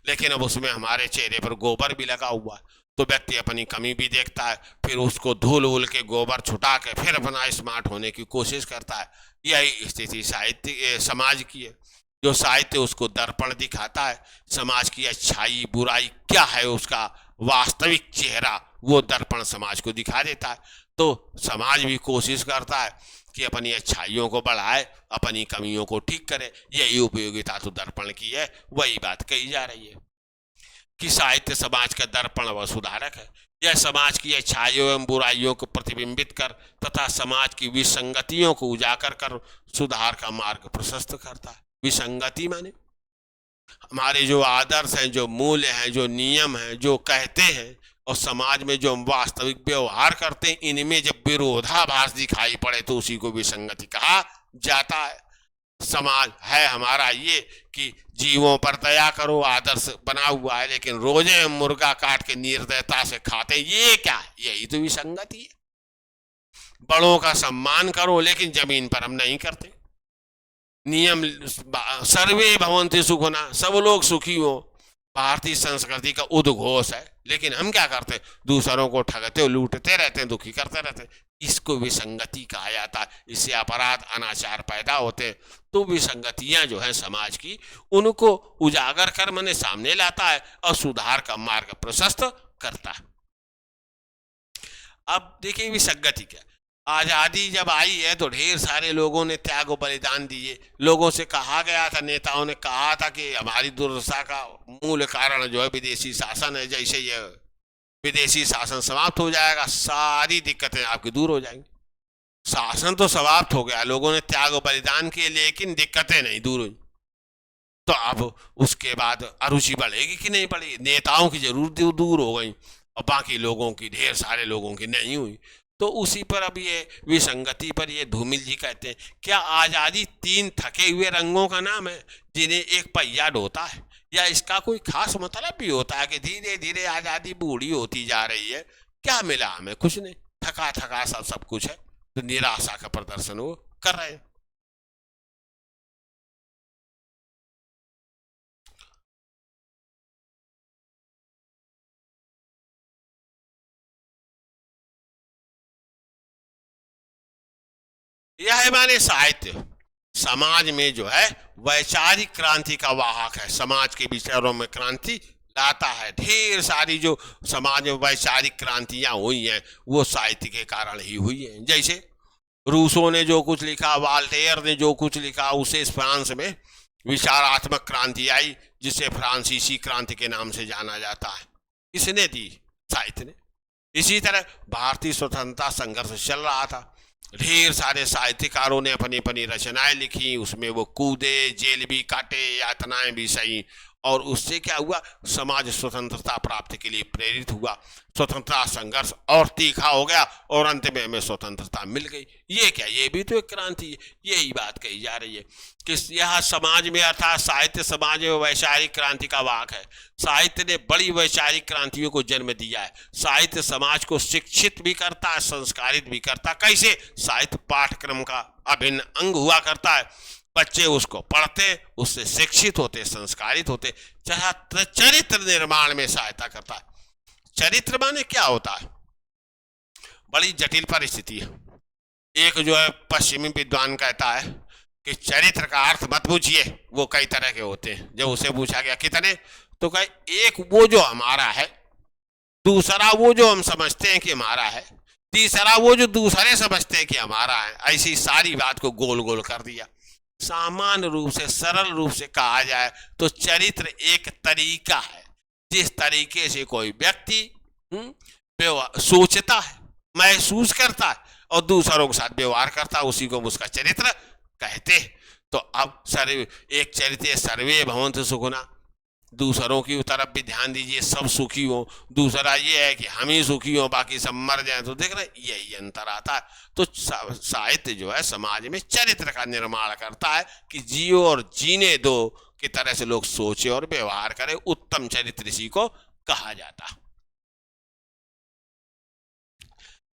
लेकिन अब उसमें हमारे चेहरे पर गोबर भी लगा हुआ है तो व्यक्ति अपनी कमी भी देखता है, फिर उसको धूल उल के गोबर छुटा के फिर अपना स्मार्ट होने की कोशिश करता है। यही स्थिति साहित्य समाज की है। जो साहित्य उसको दर्पण दिखाता है, समाज की अच्छाई बुराई क्या है, उसका वास्तविक चेहरा वो दर्पण समाज को दिखा देता है। तो समाज भी कोशिश करता है कि अपनी अच्छाइयों को बढ़ाए, अपनी कमियों को ठीक करे। यही उपयोगिता तो दर्पण की है। वही बात कही जा रही है कि साहित्य समाज का दर्पण व सुधारक है। यह समाज की अच्छाइयों एवं बुराइयों को प्रतिबिंबित कर तथा समाज की विसंगतियों को उजागर कर सुधार का मार्ग प्रशस्त करता है। विसंगति माने हमारे जो आदर्श हैं, जो मूल्य हैं, जो नियम हैं, जो कहते हैं और समाज में जो हम वास्तविक व्यवहार करते हैं, इनमें जब विरोधाभास दिखाई पड़े तो उसी को विसंगति कहा जाता है। समाज है हमारा ये कि जीवों पर दया करो आदर्श बना हुआ है, लेकिन रोजे हम मुर्गा काट के निर्दयता से खाते, ये क्या है? यही तो विसंगति है। बड़ों का सम्मान करो लेकिन जमीन पर हम नहीं करते। नियम सर्वे भवन्ति सुखिनः, सब लोग सुखी हो, भारतीय संस्कृति का उद्घोष है, लेकिन हम क्या करते हैं? दूसरों को ठगते, लूटते रहते हैं, दुखी करते रहते हैं। इसको विसंगति कहा जाता है। इससे अपराध अनाचार पैदा होते हैं। तो विसंगतियां जो है समाज की, उनको उजागर कर मने सामने लाता है और सुधार का मार्ग प्रशस्त करता है। अब देखिए विसंगति क्या। आजादी जब आई है तो ढेर सारे लोगों ने त्याग और बलिदान दिए। लोगों से कहा गया था, नेताओं ने कहा था कि हमारी दुर्दशा का मूल कारण जो है विदेशी शासन है। जैसे ये विदेशी शासन समाप्त हो जाएगा, सारी दिक्कतें आपकी दूर हो जाएंगी। शासन तो समाप्त हो गया, लोगों ने त्याग और बलिदान किए, लेकिन दिक्कतें नहीं दूर हुई। तो अब उसके बाद अरुचि बढ़ेगी कि नहीं बढ़ेगी? नेताओं की जरूर दूर हो गई और बाकी लोगों की, ढेर सारे लोगों की नहीं हुई। तो उसी पर अब ये विसंगति पर ये धूमिल जी कहते हैं, क्या आज़ादी तीन थके हुए रंगों का नाम है जिन्हें एक पहिया ढोता है? या इसका कोई खास मतलब भी होता है कि धीरे धीरे आज़ादी बूढ़ी होती जा रही है? क्या मिला हमें? कुछ नहीं, थका थका सब कुछ है। तो निराशा का प्रदर्शन वो कर रहे हैं। यह है माने साहित्य समाज में जो है वैचारिक क्रांति का वाहक है, समाज के विचारों में क्रांति लाता है। ढेर सारी जो समाज में वैचारिक क्रांतियां हुई हैं वो साहित्य के कारण ही हुई हैं। जैसे रूसो ने जो कुछ लिखा, वाल्टेयर ने जो कुछ लिखा, उसे फ्रांस में विचारात्मक क्रांति आई जिसे फ्रांसीसी क्रांति के नाम से जाना जाता है। इसने दी साहित्य ने। इसी तरह भारतीय स्वतंत्रता संघर्ष चल रहा था, ढेर सारे साहित्यकारों ने अपनी अपनी रचनाएं लिखी, उसमें वो कूदे, जेल भी काटे, यातनाएं भी सही, और उससे क्या हुआ? समाज स्वतंत्रता प्राप्ति के लिए प्रेरित हुआ, स्वतंत्रता संघर्ष और तीखा हो गया और अंत में हमें स्वतंत्रता मिल गई। ये क्या, ये भी तो एक क्रांति है। यही बात कही जा रही है कि यह समाज में अर्थात साहित्य समाज में वैचारिक क्रांति का वाहक है। साहित्य ने बड़ी वैचारिक क्रांतियों को जन्म दिया है। साहित्य समाज को शिक्षित भी करता है, संस्कारित भी करता है। कैसे? साहित्य पाठ्यक्रम का अभिन्न अंग हुआ करता है। बच्चे उसको पढ़ते, उससे शिक्षित होते, संस्कारित होते। चरित्र निर्माण में सहायता करता है। चरित्र माने क्या होता है? बड़ी जटिल परिस्थिति है। एक जो है पश्चिमी विद्वान कहता है कि चरित्र का अर्थ मत पूछिए, वो कई तरह के होते हैं। जब उसे पूछा गया कितने, तो कहे एक वो जो हमारा है, दूसरा वो जो हम समझते हैं कि हमारा है, तीसरा वो जो दूसरे समझते हैं कि हमारा है। ऐसी सारी बात को गोल गोल कर दिया। सामान्य रूप से, सरल रूप से कहा जाए तो चरित्र एक तरीका है जिस तरीके से कोई व्यक्ति सोचता है, महसूस करता है और दूसरों के साथ व्यवहार करता है, उसी को उसका चरित्र कहते हैं। तो अब एक चरित्र सर्वे भवन्तु सुखिनः, दूसरों की तरफ भी ध्यान दीजिए, सब सुखी हो। दूसरा ये है कि हम ही सुखी हो, बाकी सब मर जाए। तो देख रहे, यही अंतर आता है। तो साहित्य जो है समाज में चरित्र का निर्माण करता है कि जियो और जीने दो की तरह से लोग सोचे और व्यवहार करें। उत्तम चरित्र इसी को कहा जाता।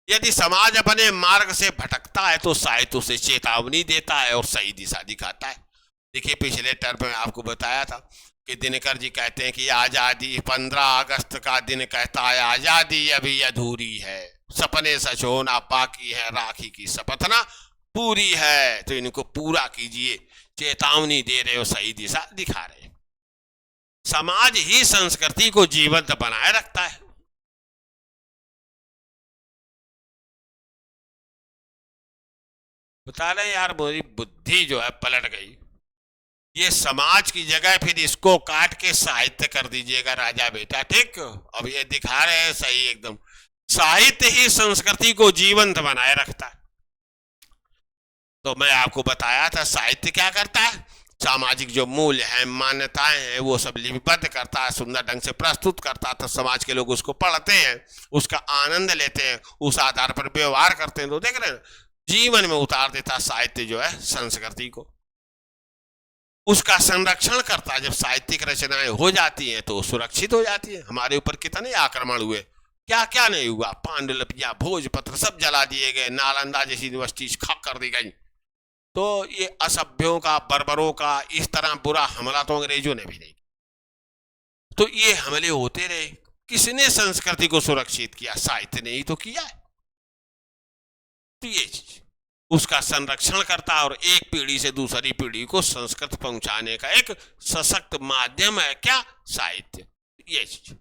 यदि समाज अपने मार्ग से भटकता है तो साहित्य उसे चेतावनी देता है और सही दिशा दिखाता है। देखिए, पिछले टर्म में आपको बताया था कि दिनकर जी कहते हैं कि आजादी 15 अगस्त का दिन कहता है आजादी अभी अधूरी है, सपने सच होना बाकी है, राखी की शपथ ना पूरी है। तो इनको पूरा कीजिए, चेतावनी दे रहे हो, सही दिशा दिखा रहे। समाज ही संस्कृति को जीवंत बनाए रखता है। बता रहे यार, मेरी बुद्धि जो है पलट गई। ये समाज की जगह फिर इसको काट के साहित्य कर दीजिएगा राजा बेटा, ठीक? अब ये दिखा रहे हैं सही एकदम, साहित्य ही संस्कृति को जीवंत बनाए रखता है। तो मैं आपको बताया था साहित्य क्या करता है, सामाजिक जो मूल्य है, मान्यताएं हैं, वो सब लिपिबद्ध करता है, सुंदर ढंग से प्रस्तुत करता है। तो समाज के लोग उसको पढ़ते हैं, उसका आनंद लेते हैं, उस आधार पर व्यवहार करते हैं। तो देख रहे हैं, जीवन में उतार देता साहित्य जो है संस्कृति को, उसका संरक्षण करता है। जब साहित्यिक रचनाएं हो जाती हैं तो सुरक्षित हो जाती है। हमारे ऊपर कितने आक्रमण हुए, क्या क्या नहीं हुआ, पांडुलिपियां, भोजपत्र सब जला दिए गए, नालंदा जैसी यूनिवर्सिटी खाक कर दी गई। तो ये असभ्यों का, बर्बरों का इस तरह बुरा हमला तो अंग्रेजों ने भी नहीं। तो ये हमले होते रहे। किसने संस्कृति को सुरक्षित किया? साहित्य ने ही तो किया है। तो ये चीज उसका संरक्षण करता है और एक पीढ़ी से दूसरी पीढ़ी को संस्कृत पहुंचाने का एक सशक्त माध्यम है क्या? साहित्य। ये चीज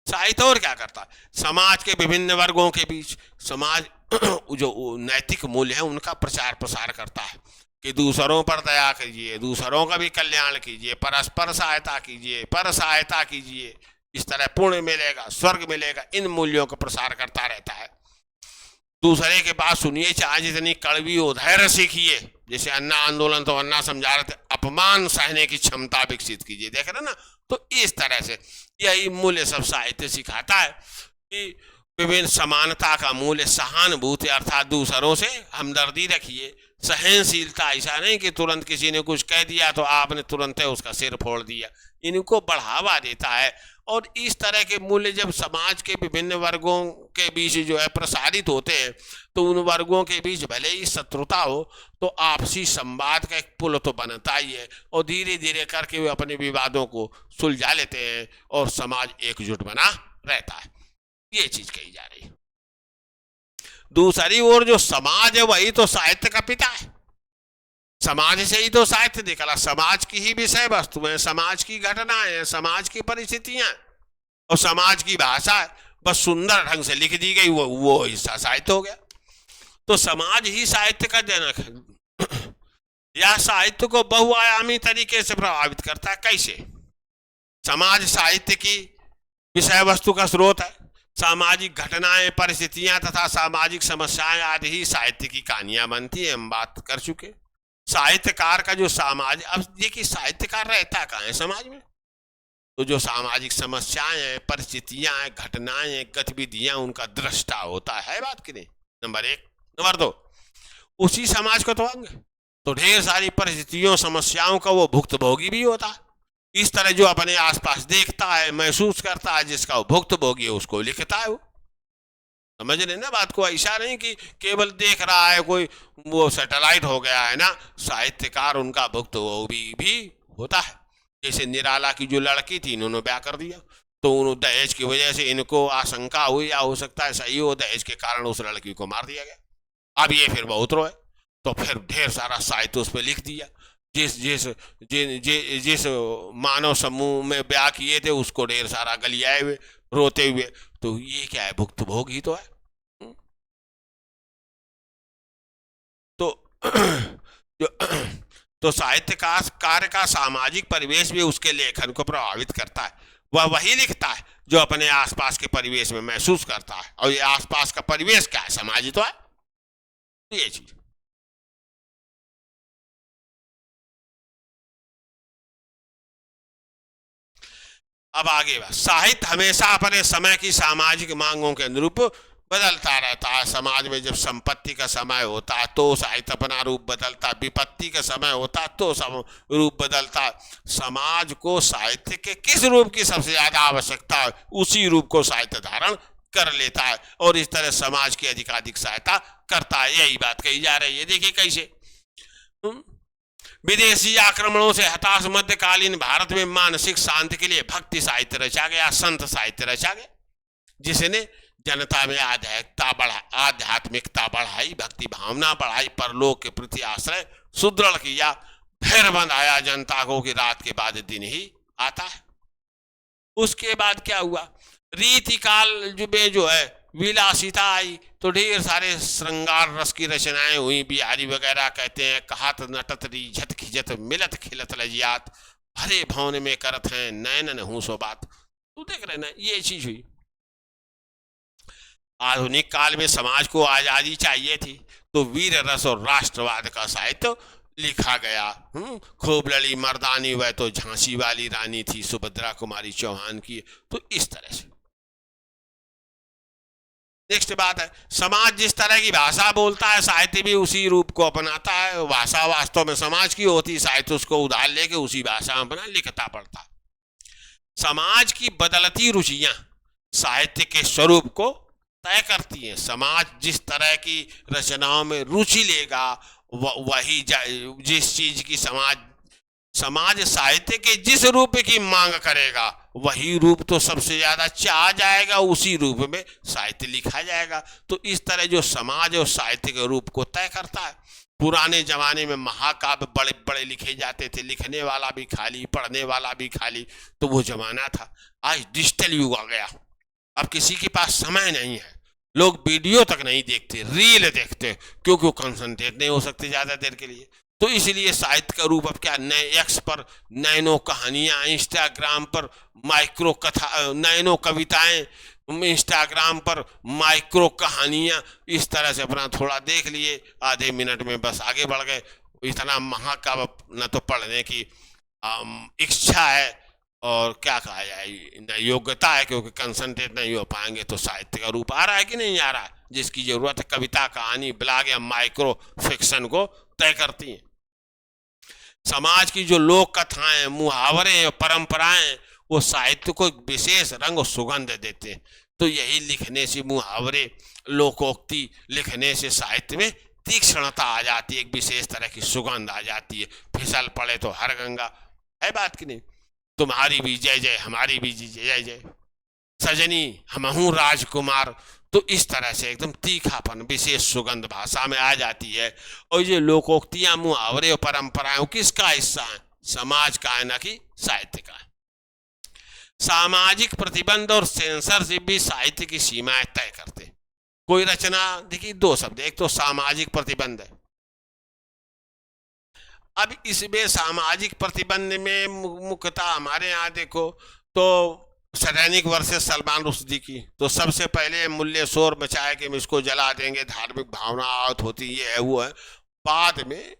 साहित्य और क्या करता है? समाज के विभिन्न वर्गों के बीच समाज जो नैतिक मूल्य है उनका प्रचार प्रसार करता है कि दूसरों पर दया कीजिए, दूसरों का भी कल्याण कीजिए, परस्पर सहायता कीजिए, पर सहायता कीजिए, इस तरह पुण्य मिलेगा, स्वर्ग मिलेगा। इन मूल्यों का प्रसार करता रहता है। दूसरे के पास सुनिए, चाहे जितनी कड़वी हो, धैर्य सीखिए। जैसे अन्ना आंदोलन, तो अन्ना समझा रहे थे, अपमान सहने की क्षमता विकसित कीजिए। देख रहे ना, तो इस तरह से यही मूल्य सब साहित्य सिखाता है कि विभिन्न समानता का मूल्य सहानुभूति, अर्थात दूसरों से हमदर्दी रखिए, सहनशीलता। ऐसा नहीं कि तुरंत किसी ने कुछ कह दिया तो आपने तुरंत उसका सिर फोड़ दिया, इनको बढ़ावा देता है। और इस तरह के मूल्य जब समाज के विभिन्न वर्गों के बीच जो है प्रसारित होते हैं, तो उन वर्गों के बीच भले ही शत्रुता हो, तो आपसी संवाद का एक पुल तो बनता ही है, और धीरे धीरे करके वे अपने विवादों को सुलझा लेते हैं और समाज एकजुट बना रहता है। ये चीज कही जा रही है। दूसरी ओर जो समाज है वही तो साहित्य का पिता है। समाज से ही तो साहित्य निकला। समाज की ही विषय वस्तु है, समाज की घटनाएं हैं, समाज की परिस्थितियां और समाज की भाषा है, बस सुंदर ढंग से लिख दी गई, वो हिस्सा साहित्य हो गया। तो समाज ही साहित्य का जनक है। यह साहित्य को बहुआयामी तरीके से प्रभावित करता है। कैसे? समाज साहित्य की विषय वस्तु का स्रोत है। सामाजिक घटनाएं, परिस्थितियां तथा सामाजिक समस्याएं आदि ही साहित्य की कहानियां बनती है। हम बात कर चुके। साहित्यकार का जो समाज, अब देखिए साहित्यकार रहता कहाँ है समाज में, तो जो सामाजिक समस्याएं हैं, परिस्थितियां हैं, घटनाएं हैं, गतिविधियां, उनका दृष्टा होता है। बात की नहीं, नंबर एक। नंबर दो, उसी समाज को तो अंग, तो ढेर सारी परिस्थितियों, समस्याओं का वो भुक्तभोगी भी होता है। इस तरह जो अपने आसपास देखता है, महसूस करता है, जिसका वो भुक्तभोगी है, उसको लिखता है। वो समझ रहे ना बात को? ऐसा नहीं कि केवल देख रहा है कोई, वो सैटेलाइट हो गया है ना। साहित्यकार उनका भुक्तभोगी भी होता है। जैसे निराला की जो लड़की थी, इन्होंने ब्याह कर दिया, तो उन्होंने दहेज की वजह से इनको आशंका हुई, या हो सकता है सही हो, दहेज के कारण उस लड़की को मार दिया गया। अब ये फिर बहुत रोए, तो फिर ढेर सारा साहित्य उस पर लिख दिया। जिस जिस जिस मानव समूह में ब्याह किए थे, उसको ढेर सारा गलियाए हुए, रोते हुए। तो ये क्या है? भुक्तभोग ही तो है। तो जो तो साहित्यकार कार्य का सामाजिक परिवेश भी उसके लेखन को प्रभावित करता है। वह वही लिखता है जो अपने आसपास के परिवेश में महसूस करता है, और ये आसपास का परिवेश क्या है? समाज ही तो है। ये चीज। अब आगे बात। साहित्य हमेशा अपने समय की सामाजिक मांगों के अनुरूप बदलता रहता है। समाज में जब संपत्ति का समय होता है तो साहित्य अपना रूप बदलता है, विपत्ति का समय होता है तो रूप बदलता है। समाज को साहित्य के किस रूप की सबसे ज्यादा आवश्यकता है, उसी रूप को साहित्य धारण कर लेता है, और इस तरह समाज की अधिकाधिक सहायता करता है। यही बात कही जा रही है। देखिए कैसे विदेशी आक्रमणों से हताश मध्यकालीन भारत में मानसिक शांति के लिए भक्ति साहित्य रचा गया, संत साहित्य रचा गया, जिसने जनता में आध्यात्मिकता बढ़ाई, भक्ति भावना बढ़ाई, परलोक के प्रति आश्रय सुदृढ़ किया, फिर बंधाया जनता को कि रात के बाद दिन ही आता है। उसके बाद क्या हुआ? रीति काल में जो है विलासिता आई, तो ढेर सारे श्रृंगार रस की रचनाएं हुई। बिहारी वगैरह कहते हैं, कहत नटत रिझत खिजत मिलत खिलत लजियात, भरे भवन में करत हैं नैनन हूं सो बात। तू देख रहे ना, ये चीज हुई। आधुनिक काल में समाज को आजादी चाहिए थी, तो वीर रस और राष्ट्रवाद का साहित्य लिखा गया। खूब लड़ी मर्दानी, वह तो झांसी वाली रानी थी, सुभद्रा कुमारी चौहान की। तो इस तरह से नेक्स्ट बात है, समाज जिस तरह की भाषा बोलता है, साहित्य भी उसी रूप को अपनाता है। भाषा वास्तव में समाज की होती, साहित्य उसको उधार लेके उसी भाषा में अपना लिखता पड़ता। समाज की बदलती रुचियां साहित्य के स्वरूप को तय करती हैं। समाज जिस तरह की रचनाओं में रुचि लेगा, वही जिस चीज की समाज साहित्य के जिस रूप की मांग करेगा, वही रूप तो सबसे ज्यादा चाहा जाएगा, उसी रूप में साहित्य लिखा जाएगा। तो इस तरह जो समाज और साहित्य के रूप को तय करता है। पुराने जमाने में महाकाव्य बड़े बड़े लिखे जाते थे, लिखने वाला भी खाली, पढ़ने वाला भी खाली, तो वो जमाना था। आज डिजिटल युग आ गया, अब किसी के पास समय नहीं है, लोग वीडियो तक नहीं देखते, रील देखते, क्योंकि कंसंट्रेट नहीं हो सकते ज्यादा देर के लिए। तो इसलिए साहित्य का रूप अब क्या, नए एक्स पर नैनो कहानियां, इंस्टाग्राम पर माइक्रो कथा, नैनो कविताएं, इंस्टाग्राम पर माइक्रो कहानियां इस तरह से अपना थोड़ा देख लिए, आधे मिनट में बस आगे बढ़ गए। इतना महाकाव्य न तो पढ़ने की इच्छा है और क्या कहा जाए न योग्यता है, क्योंकि कंसंट्रेट नहीं हो पाएंगे। तो साहित्य का रूप आ रहा है कि नहीं आ रहा है, जिसकी जरूरत है कविता, कहानी, ब्लॉग या माइक्रो फिक्शन को तय करती है। समाज की जो लोक कथाएं, मुहावरे और परंपराएं वो साहित्य को एक विशेष रंग और सुगंध देते हैं। तो यही लिखने से, मुहावरे, लोकोक्ति लिखने से साहित्य में तीक्ष्णता आ जाती है, एक विशेष तरह की सुगंध आ जाती है। फिसल पड़े तो हर गंगा, है बात की नहीं। तुम्हारी भी जय जय, हमारी भी जय जय, सजनी हमहू राजकुमार। तो इस तरह से एकदम तीखापन, विशेष सुगंध भाषा में आ जाती है। और ये लोकोक्तियां, मुहावरे और परंपराएं किसका हिस्सा है? समाज का है, ना कि साहित्य का है। सामाजिक प्रतिबंध और सेंसरशिप भी साहित्य की सीमाएं तय करते। कोई रचना, देखिए दो शब्द, एक तो सामाजिक प्रतिबंध है। अब इसमें सामाजिक प्रतिबंध में मुख्यतः हमारे यहाँ देखो तो सैनिक वर्सेस सलमान रुश्दी की, तो सबसे पहले मूल्य शोर मचाया कि हम इसको जला देंगे, धार्मिक भावना आहत होती, ये है वो है। बाद में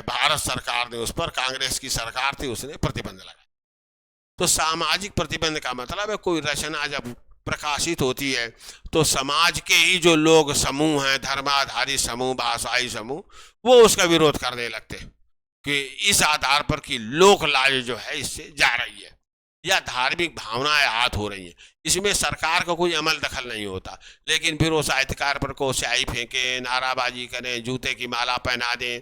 भारत सरकार ने उस पर, कांग्रेस की सरकार थी, उसने प्रतिबंध लगाया। तो सामाजिक प्रतिबंध का मतलब है कोई रचना जब प्रकाशित होती है तो समाज के ही जो लोग समूह हैं, धर्माधारी समूह, भाषाई समूह, वो उसका विरोध करने लगते हैं कि इस आधार पर कि लोक लाज जो है इससे जा रही है या धार्मिक भावनाएं आहत हो रही हैं। इसमें सरकार का कोई अमल दखल नहीं होता, लेकिन फिर वो साहित्यकार पर को स्याही फेंके, नाराबाजी करें, जूते की माला पहना दें,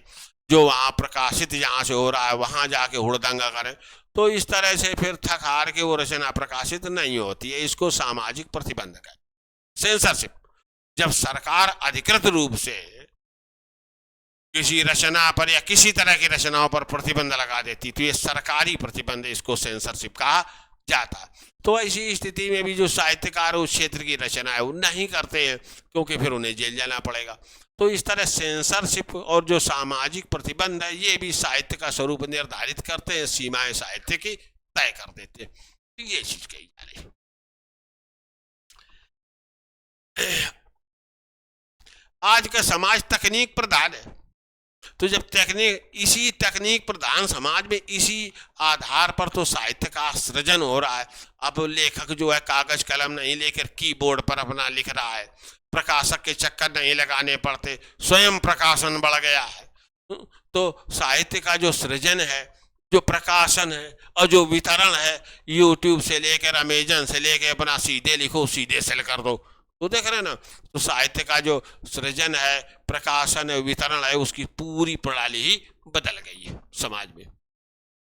जो वहाँ प्रकाशित जहाँ से हो रहा है वहाँ जाके हुड़दंगा करें। तो इस तरह से फिर थक हार के वो रचना प्रकाशित नहीं होती है। इसको सामाजिक प्रतिबंध है, सेंसरशिप। जब सरकार अधिकृत रूप से किसी रचना पर या किसी तरह की रचनाओं पर प्रतिबंध लगा देती तो ये सरकारी प्रतिबंध, इसको सेंसरशिप कहा जाता। तो ऐसी स्थिति में भी जो साहित्यकार उस क्षेत्र की रचना है वो नहीं करते हैं, क्योंकि फिर उन्हें जेल जाना पड़ेगा। तो इस तरह सेंसरशिप और जो सामाजिक प्रतिबंध है ये भी साहित्य का स्वरूप निर्धारित करते हैं, सीमाएं साहित्य की तय कर देते हैं। तो ये चीज कही जा रही है। आज का समाज तकनीक प्रधान है, तो जब इसी तकनीक प्रधान समाज में इसी आधार पर तो साहित्य का सृजन हो रहा है। अब लेखक जो है कागज कलम नहीं लेकर कीबोर्ड पर अपना लिख रहा है, प्रकाशक के चक्कर नहीं लगाने पड़ते, स्वयं प्रकाशन बढ़ गया है। तो साहित्य का जो सृजन है, जो प्रकाशन है और जो वितरण है, यूट्यूब से लेकर अमेजन से लेकर अपना सीधे लिखो सीधे सेल कर दो, तो देख रहे हैं ना। तो साहित्य का जो सृजन है, प्रकाशन है, वितरण है, उसकी पूरी प्रणाली ही बदल गई है समाज में,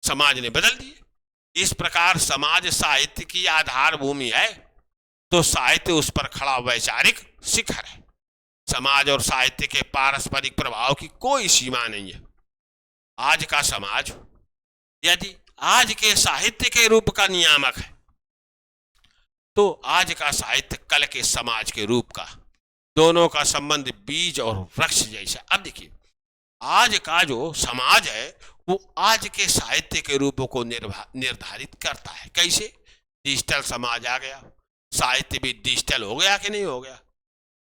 समाज ने बदल दी। इस प्रकार समाज साहित्य की आधार भूमि है, तो साहित्य उस पर खड़ा वैचारिक शिखर है। समाज और साहित्य के पारस्परिक प्रभाव की कोई सीमा नहीं है। आज का समाज यदि आज के साहित्य के रूप का नियामक है, तो आज का साहित्य कल के समाज के रूप का, दोनों का संबंध बीज और वृक्ष जैसा। अब देखिए, आज का जो समाज है वो आज के साहित्य के रूपों को निर्धारित करता है। कैसे? डिजिटल समाज आ गया, साहित्य भी डिजिटल हो गया कि नहीं हो गया।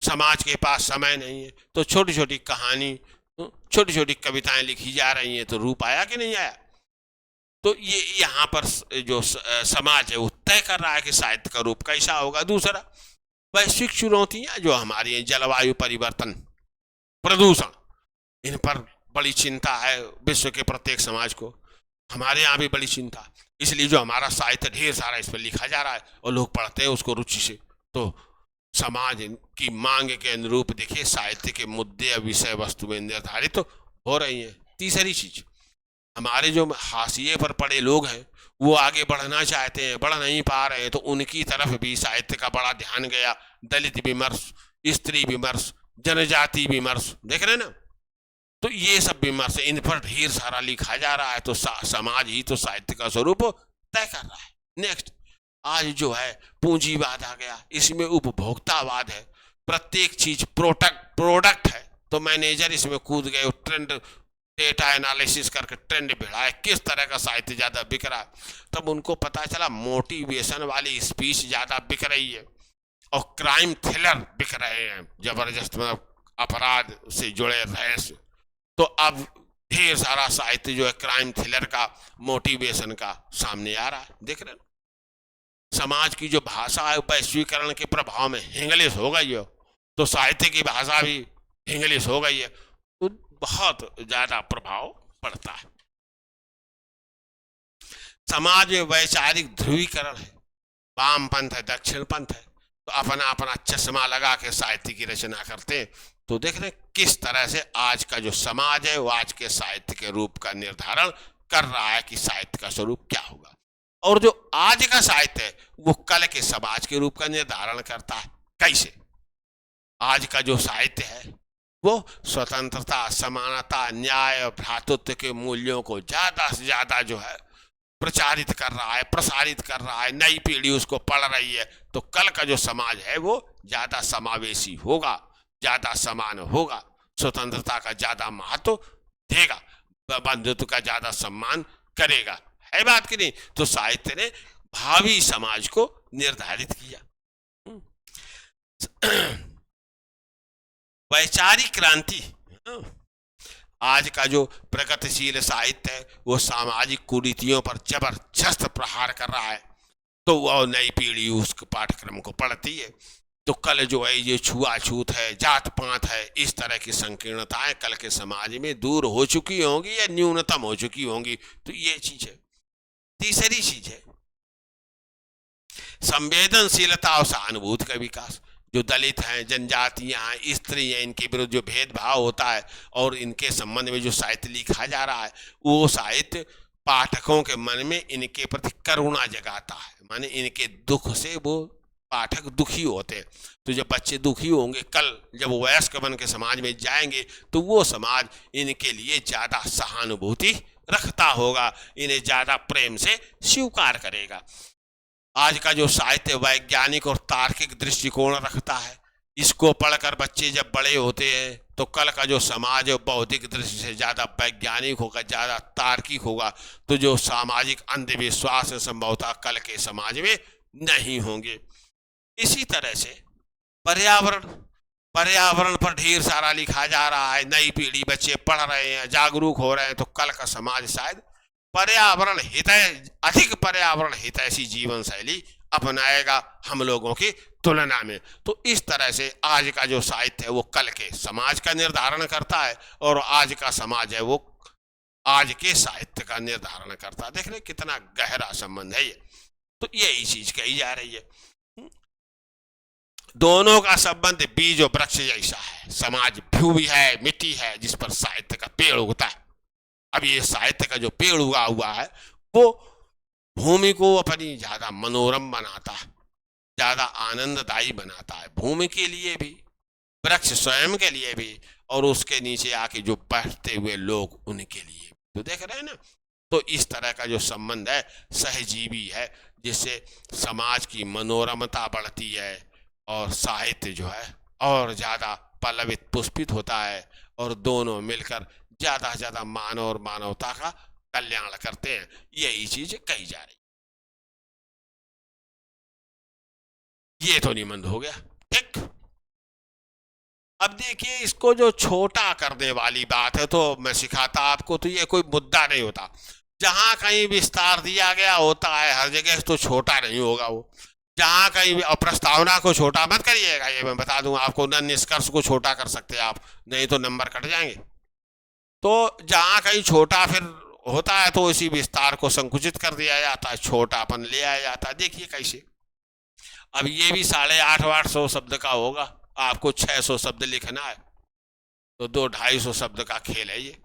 समाज के पास समय नहीं है, तो छोटी छोटी कहानी, छोटी छोटी कविताएं लिखी जा रही हैं, तो रूप आया कि नहीं आया। तो ये यहाँ पर जो समाज है वो तय कर रहा है कि साहित्य का रूप कैसा होगा। दूसरा, वैश्विक चुनौतियां जो हमारी जलवायु परिवर्तन, प्रदूषण, इन पर बड़ी चिंता है विश्व के प्रत्येक समाज को। हमारे यहाँ भी बड़ी चिंता, इसलिए जो हमारा साहित्य ढेर सारा इस पर लिखा जा रहा है और लोग पढ़ते हैं उसको रुचि से। तो समाज की मांग के अनुरूप देखिए साहित्य के मुद्दे विषय वस्तु में निर्धारित तो हो रही है। तीसरी चीज, हमारे जो हाशिए पर पड़े लोग हैं वो आगे बढ़ना चाहते हैं, बढ़ नहीं पा रहे हैं, तो उनकी तरफ भी साहित्य का बड़ा ध्यान गया। दलित विमर्श, स्त्री विमर्श, जनजाति विमर्श, देख रहे ना। तो ये सब विमर्श, इन पर ढेर सारा लिखा जा रहा है। तो समाज ही तो साहित्य का स्वरूप तय कर रहा है। नेक्स्ट, आज जो है पूंजीवाद आ गया, इसमें उपभोक्तावाद है, प्रत्येक चीज प्रोडक्ट है, तो मैनेजर इसमें कूद गए, ट्रेंड डेटा एनालिसिस करके ट्रेंड भिड़ा है, किस तरह का साहित्य ज्यादा बिक रहा है। तब उनको पता चला मोटिवेशन वाली स्पीच ज्यादा बिक रही है और क्राइम थ्रिलर बिक रहे हैं, जबरदस्त, मतलब अपराध से जुड़े रहस्य। तो अब ढेर सारा साहित्य जो है क्राइम थ्रिलर का, मोटिवेशन का सामने आ रहा है। देख रहे हैं समाज की जो भाषा है वैश्वीकरण के प्रभाव में इंग्लिश हो गई है, तो साहित्य की भाषा भी इंग्लिश हो गई है, तो बहुत ज्यादा प्रभाव पड़ता है। समाज में वैचारिक ध्रुवीकरण है, वाम पंथ है, दक्षिण पंथ है, तो अपना अपना चश्मा लगा के साहित्य की रचना करते हैं। तो देख रहे किस तरह से आज का जो समाज है वो आज के साहित्य के रूप का निर्धारण कर रहा है कि साहित्य का स्वरूप क्या होगा, और जो आज का साहित्य है वो कल के समाज के रूप का निर्धारण करता है। कैसे? आज का जो साहित्य है वो स्वतंत्रता, समानता, न्याय और भ्रातृत्व के मूल्यों को ज्यादा से ज्यादा जो है प्रचारित कर रहा है, प्रसारित कर रहा है, नई पीढ़ी उसको पढ़ रही है। तो कल का जो समाज है वो ज्यादा समावेशी होगा, ज्यादा समान होगा, स्वतंत्रता का ज्यादा महत्व देगा, बंधुत्व का ज्यादा सम्मान करेगा। है बात कि नहीं? तो साहित्य ने भावी समाज को निर्धारित किया। वैचारिक क्रांति, आज का जो प्रगतिशील साहित्य है वो सामाजिक कुरीतियों पर जबरदस्त प्रहार कर रहा है, तो वह नई पीढ़ी उस पाठ्यक्रम को पढ़ती है। तो कल जो है ये छुआछूत है, जात पात है, इस तरह की संकीर्णताएं कल के समाज में दूर हो चुकी होंगी या न्यूनतम हो चुकी होंगी। तो ये चीज है। तीसरी चीज है संवेदनशीलता और सहानुभूति का विकास। जो दलित हैं, जनजातियां हैं, स्त्री हैं, इनके विरुद्ध जो भेदभाव होता है और इनके संबंध में जो साहित्य लिखा जा रहा है वो साहित्य पाठकों के मन में इनके प्रति करुणा जगाता है, माने इनके दुख से वो पाठक दुखी होते हैं। तो जब बच्चे दुखी होंगे, कल जब वयस्क बन के समाज में जाएंगे तो वो समाज इनके लिए ज्यादा सहानुभूति रखता होगा, इन्हें ज्यादा प्रेम से स्वीकार करेगा। आज का जो साहित्य वैज्ञानिक और तार्किक दृष्टिकोण रखता है, इसको पढ़कर बच्चे जब बड़े होते हैं तो कल का जो समाज है बौद्धिक दृष्टि से ज्यादा वैज्ञानिक होगा, ज्यादा तार्किक होगा। तो जो सामाजिक अंधविश्वास संभवतः कल के समाज में नहीं होंगे। इसी तरह से पर्यावरण पर ढेर सारा लिखा जा रहा है, नई पीढ़ी बच्चे पढ़ रहे हैं, जागरूक हो रहे हैं, तो कल का समाज शायद अधिक पर्यावरण हितैषी जीवन शैली अपनाएगा हम लोगों की तुलना में। तो इस तरह से आज का जो साहित्य है वो कल के समाज का निर्धारण करता है और आज का समाज है वो आज के साहित्य का निर्धारण करता है। देख रहे कितना गहरा संबंध है ये। तो यही चीज कही जा रही है, दोनों का संबंध बीज और वृक्ष जैसा है। समाज भू भी है, मिट्टी है, जिस पर साहित्य का पेड़ उगता है। अब ये साहित्य का जो पेड़ उगा हुआ है वो भूमि को अपनी ज्यादा मनोरम बनाता है, ज्यादा आनंददायी बनाता है, भूमि के लिए भी, वृक्ष स्वयं के लिए भी, और उसके नीचे आके जो बैठते हुए लोग उनके लिए। तो देख रहे हैं ना, तो इस तरह का जो संबंध है सहजीवी है, जिससे समाज की मनोरमता बढ़ती है और साहित्य जो है और ज्यादा पल्लवित पुष्पित होता है, और दोनों मिलकर ज्यादा से ज्यादा मानव और मानवता का कल्याण करते हैं। यही चीज कही जा रही। ये तो निबंध हो गया, ठीक। अब देखिए, इसको जो छोटा करने वाली बात है तो मैं सिखाता आपको, तो ये कोई मुद्दा नहीं होता। जहां कहीं विस्तार दिया गया होता है हर जगह तो छोटा नहीं होगा वो। जहां कहीं प्रस्तावना को छोटा मत करिएगा, ये मैं बता दूं आपको, न निष्कर्ष को छोटा कर सकते आप, नहीं तो नंबर कट जाएंगे। तो जहां कहीं छोटा फिर होता है तो इसी विस्तार को संकुचित कर दिया जाता है, छोटापन ले आया जाता है। देखिए कैसे, अब ये भी 850 शब्द का होगा, आपको 600 शब्द लिखना है, तो 200-250 शब्द का खेल है ये।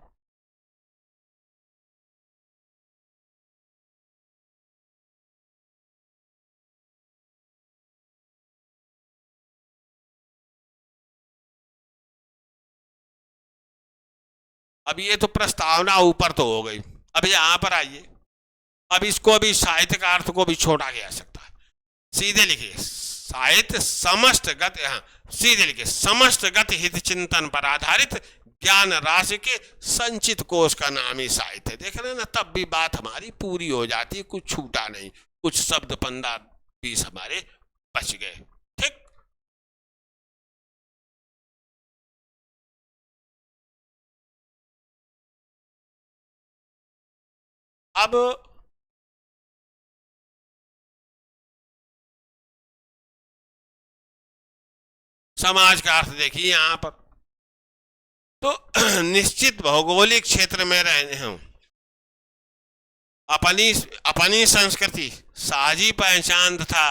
अब ये तो प्रस्तावना ऊपर तो हो गई, अब यहां पर आइए, अब इसको अभी साहित्य का अर्थ को भी छोड़ा जा सकता है। सीधे लिखिए, साहित्य समस्त गति, हाँ सीधे लिखिए, समस्त गति हित चिंतन पर आधारित ज्ञान राशि के संचित कोष का नाम ही साहित्य है। देख रहे हैं ना, तब भी बात हमारी पूरी हो जाती है, कुछ छूटा नहीं, कुछ शब्द 15-20 हमारे बच गए। ठीक, अब समाज का अर्थ देखिए यहां पर। तो निश्चित भौगोलिक क्षेत्र में रहने हम अपनी अपनी संस्कृति, साझी पहचान तथा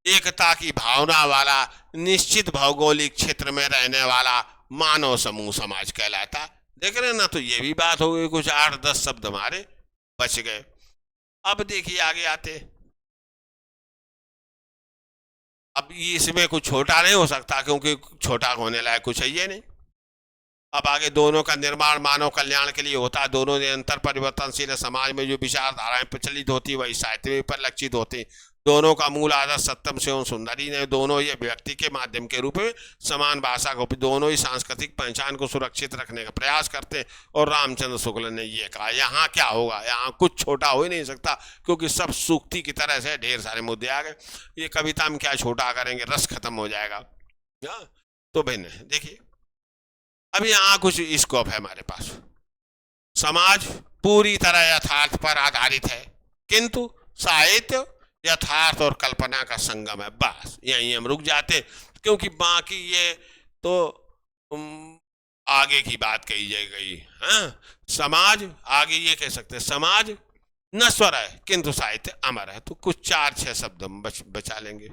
एकता की भावना वाला निश्चित भौगोलिक क्षेत्र में रहने वाला मानव समूह समाज कहलाता। देख रहे हैं ना, तो ये भी बात हो गई, कुछ 8-10 शब्द हमारे बच गए। अब देखिए आगे आते, अब इसमें कुछ छोटा नहीं हो सकता, क्योंकि छोटा होने लायक कुछ है ये नहीं। अब आगे, दोनों का निर्माण मानव कल्याण के लिए होता है। दोनों निरंतर परिवर्तनशील समाज में जो विचारधाराएं प्रचलित होती वही साहित्य में परिलक्षित होती। दोनों का मूल आदर्श सत्यम शिवम सुंदरी ने। दोनों ही व्यक्ति के माध्यम के रूप में समान भाषा को, दोनों ही सांस्कृतिक पहचान को सुरक्षित रखने का प्रयास करते हैं। और रामचंद्र शुक्ल ने ये कहा, यहाँ क्या होगा, यहाँ कुछ छोटा हो ही नहीं सकता, क्योंकि सब सूक्ति की तरह से ढेर सारे मुद्दे आ गए। ये कविता में क्या छोटा करेंगे, रस खत्म हो जाएगा। तो बहन देखिए, अब यहाँ कुछ स्कोप है हमारे पास। समाज पूरी तरह यथार्थ पर आधारित है, किंतु साहित्य यथार्थ और कल्पना का संगम है। बस यहीं हम रुक जाते, क्योंकि बाकी ये तो आगे की बात कही जाएगी। हाँ, समाज आगे ये कह सकते हैं, समाज नश्वर है किंतु साहित्य अमर है। तो कुछ 4-6 शब्द हम बचा लेंगे।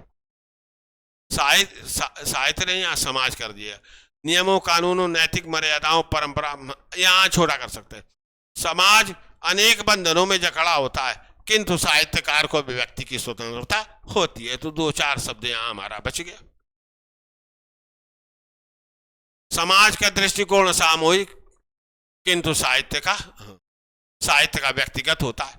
साहित्य ने यहाँ समाज कर दिया। नियमों, कानूनों, नैतिक मर्यादाओं, परंपरा यहां छोटा कर सकते हैं। समाज अनेक बंधनों में जकड़ा होता है, किंतु साहित्यकार को व्यक्ति की स्वतंत्रता होती है। तो 2-4 शब्द यहां हमारा बच गया। समाज का दृष्टिकोण सामूहिक, किंतु साहित्य का व्यक्तिगत होता है।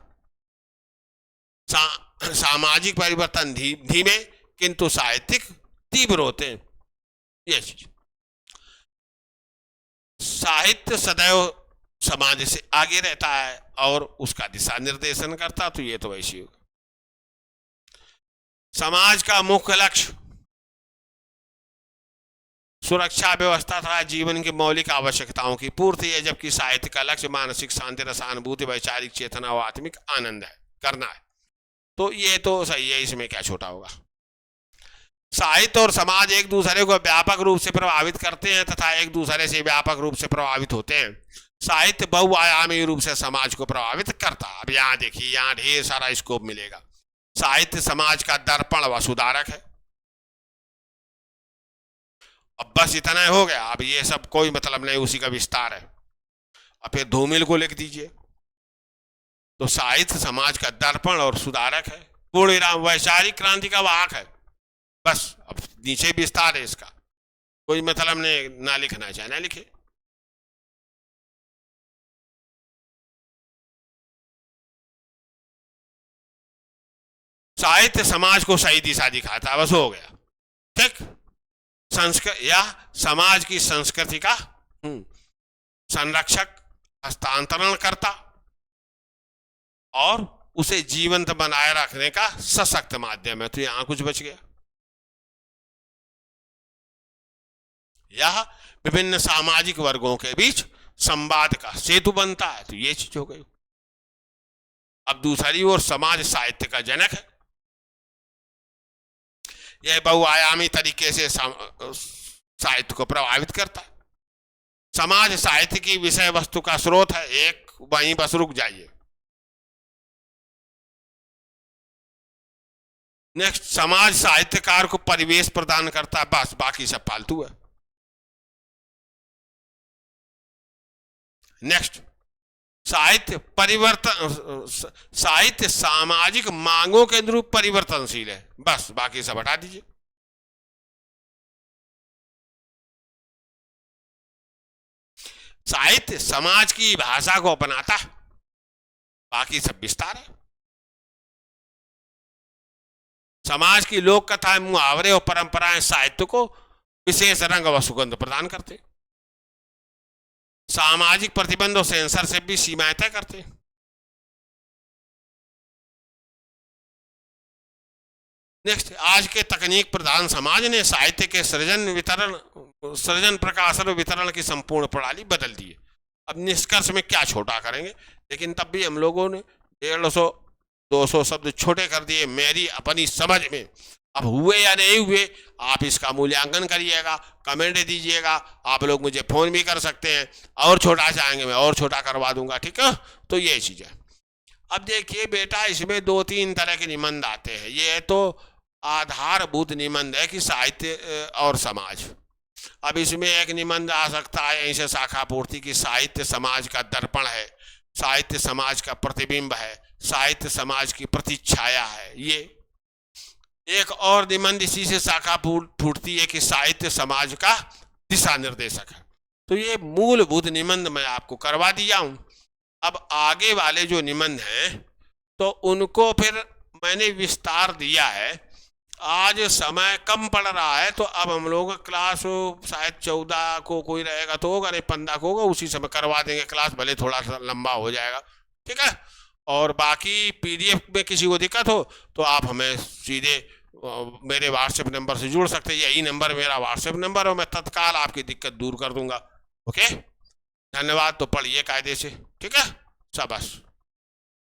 सामाजिक परिवर्तन धीमे, किंतु साहित्यिक तीव्र होते हैं। यह चीज, साहित्य सदैव समाज से आगे रहता है और उसका दिशा निर्देशन करता। तो ये तो वैसी होगा। समाज का मुख्य लक्ष्य सुरक्षा व्यवस्था तथा जीवन की मौलिक आवश्यकताओं की पूर्ति है, जबकि साहित्य का लक्ष्य मानसिक शांति, रसानुभूति, वैचारिक चेतना और आत्मिक आनंद है करना है। तो ये तो सही है, इसमें क्या छोटा होगा। साहित्य और समाज एक दूसरे को व्यापक रूप से प्रभावित करते हैं तथा एक दूसरे से व्यापक रूप से प्रभावित होते हैं। साहित्य बहुआयामी रूप से समाज को प्रभावित करता है। अब यहाँ देखिए, यहाँ ढेर सारा स्कोप मिलेगा। साहित्य समाज का दर्पण व सुधारक है। अब बस इतना हो गया, अब ये सब कोई मतलब नहीं, उसी का विस्तार है। अब फिर धूमिल को लिख दीजिए। तो साहित्य समाज का दर्पण और सुधारक है। पूर्णविराम वैचारिक क्रांति का वाहक है। बस अब नीचे विस्तार है इसका, कोई मतलब नहीं, ना लिखना चाहे ना लिखे। साहित्य समाज को सही दिशा दिखाता है। बस हो गया। ठीक, संस्कृत या समाज की संस्कृति का संरक्षक, हस्तांतरण करता और उसे जीवंत बनाए रखने का सशक्त माध्यम है। तो यहां कुछ बच गया। यह विभिन्न सामाजिक वर्गों के बीच संवाद का सेतु बनता है। तो ये चीज हो गई। अब दूसरी ओर समाज साहित्य का जनक है। यह बहुआयामी तरीके से साहित्य को प्रभावित करता है। समाज साहित्य की विषय वस्तु का स्रोत है। एक वहीं बस रुक जाइए। नेक्स्ट, समाज साहित्यकार को परिवेश प्रदान करता है। बस बाकी सब फालतू है। नेक्स्ट, साहित्य सामाजिक मांगों के अनुरूप परिवर्तनशील है। बस बाकी सब हटा दीजिए। साहित्य समाज की भाषा को अपनाता है। बाकी सब विस्तार है। समाज की लोक कथाएं, मुहावरे और परंपराएं साहित्य को विशेष रंग व सुगंध प्रदान करते। सामाजिक प्रतिबंध और सेंसरशिप भी सीमाएं तय करते हैं। नेक्स्ट, आज के तकनीक प्रधान समाज ने साहित्य के सृजन प्रकाशन और वितरण की संपूर्ण प्रणाली बदल दी है। अब निष्कर्ष में क्या छोटा करेंगे, लेकिन तब भी हम लोगों ने 150-200 शब्द छोटे कर दिए मेरी अपनी समझ में। अब हुए या नहीं हुए आप इसका मूल्यांकन करिएगा, कमेंट दीजिएगा। आप लोग मुझे फोन भी कर सकते हैं, और छोटा चाहेंगे मैं और छोटा करवा दूंगा, ठीक है। तो ये चीज है। अब देखिए बेटा, इसमें 2-3 तरह के निबंध आते हैं। ये तो आधारभूत निबंध है कि साहित्य और समाज। अब इसमें एक निबंध आ सकता है यहीं से शाखा पूर्ति की साहित्य समाज का दर्पण है, साहित्य समाज का प्रतिबिंब है, साहित्य समाज की प्रतिच्छाया है। ये एक और निबंध इसी से शाखा फूटती है कि साहित्य समाज का दिशा निर्देशक है। तो ये मूलभूत निबंध मैं आपको करवा दिया हूं। अब आगे वाले जो निबंध हैं तो उनको फिर मैंने विस्तार दिया है। आज समय कम पड़ रहा है तो अब हम लोग क्लास शायद 14 को कोई रहेगा तो होगा, नहीं 15 को होगा, उसी समय करवा देंगे क्लास, भले थोड़ा सा लंबा हो जाएगा, ठीक है। और बाकी पीडीएफ में किसी को दिक्कत हो तो आप हमें सीधे मेरे व्हाट्सएप नंबर से जुड़ सकते हैं। यही नंबर मेरा व्हाट्सएप नंबर है, मैं तत्काल आपकी दिक्कत दूर कर दूंगा। ओके, धन्यवाद। तो पढ़िए कायदे से, ठीक है, शाबाश।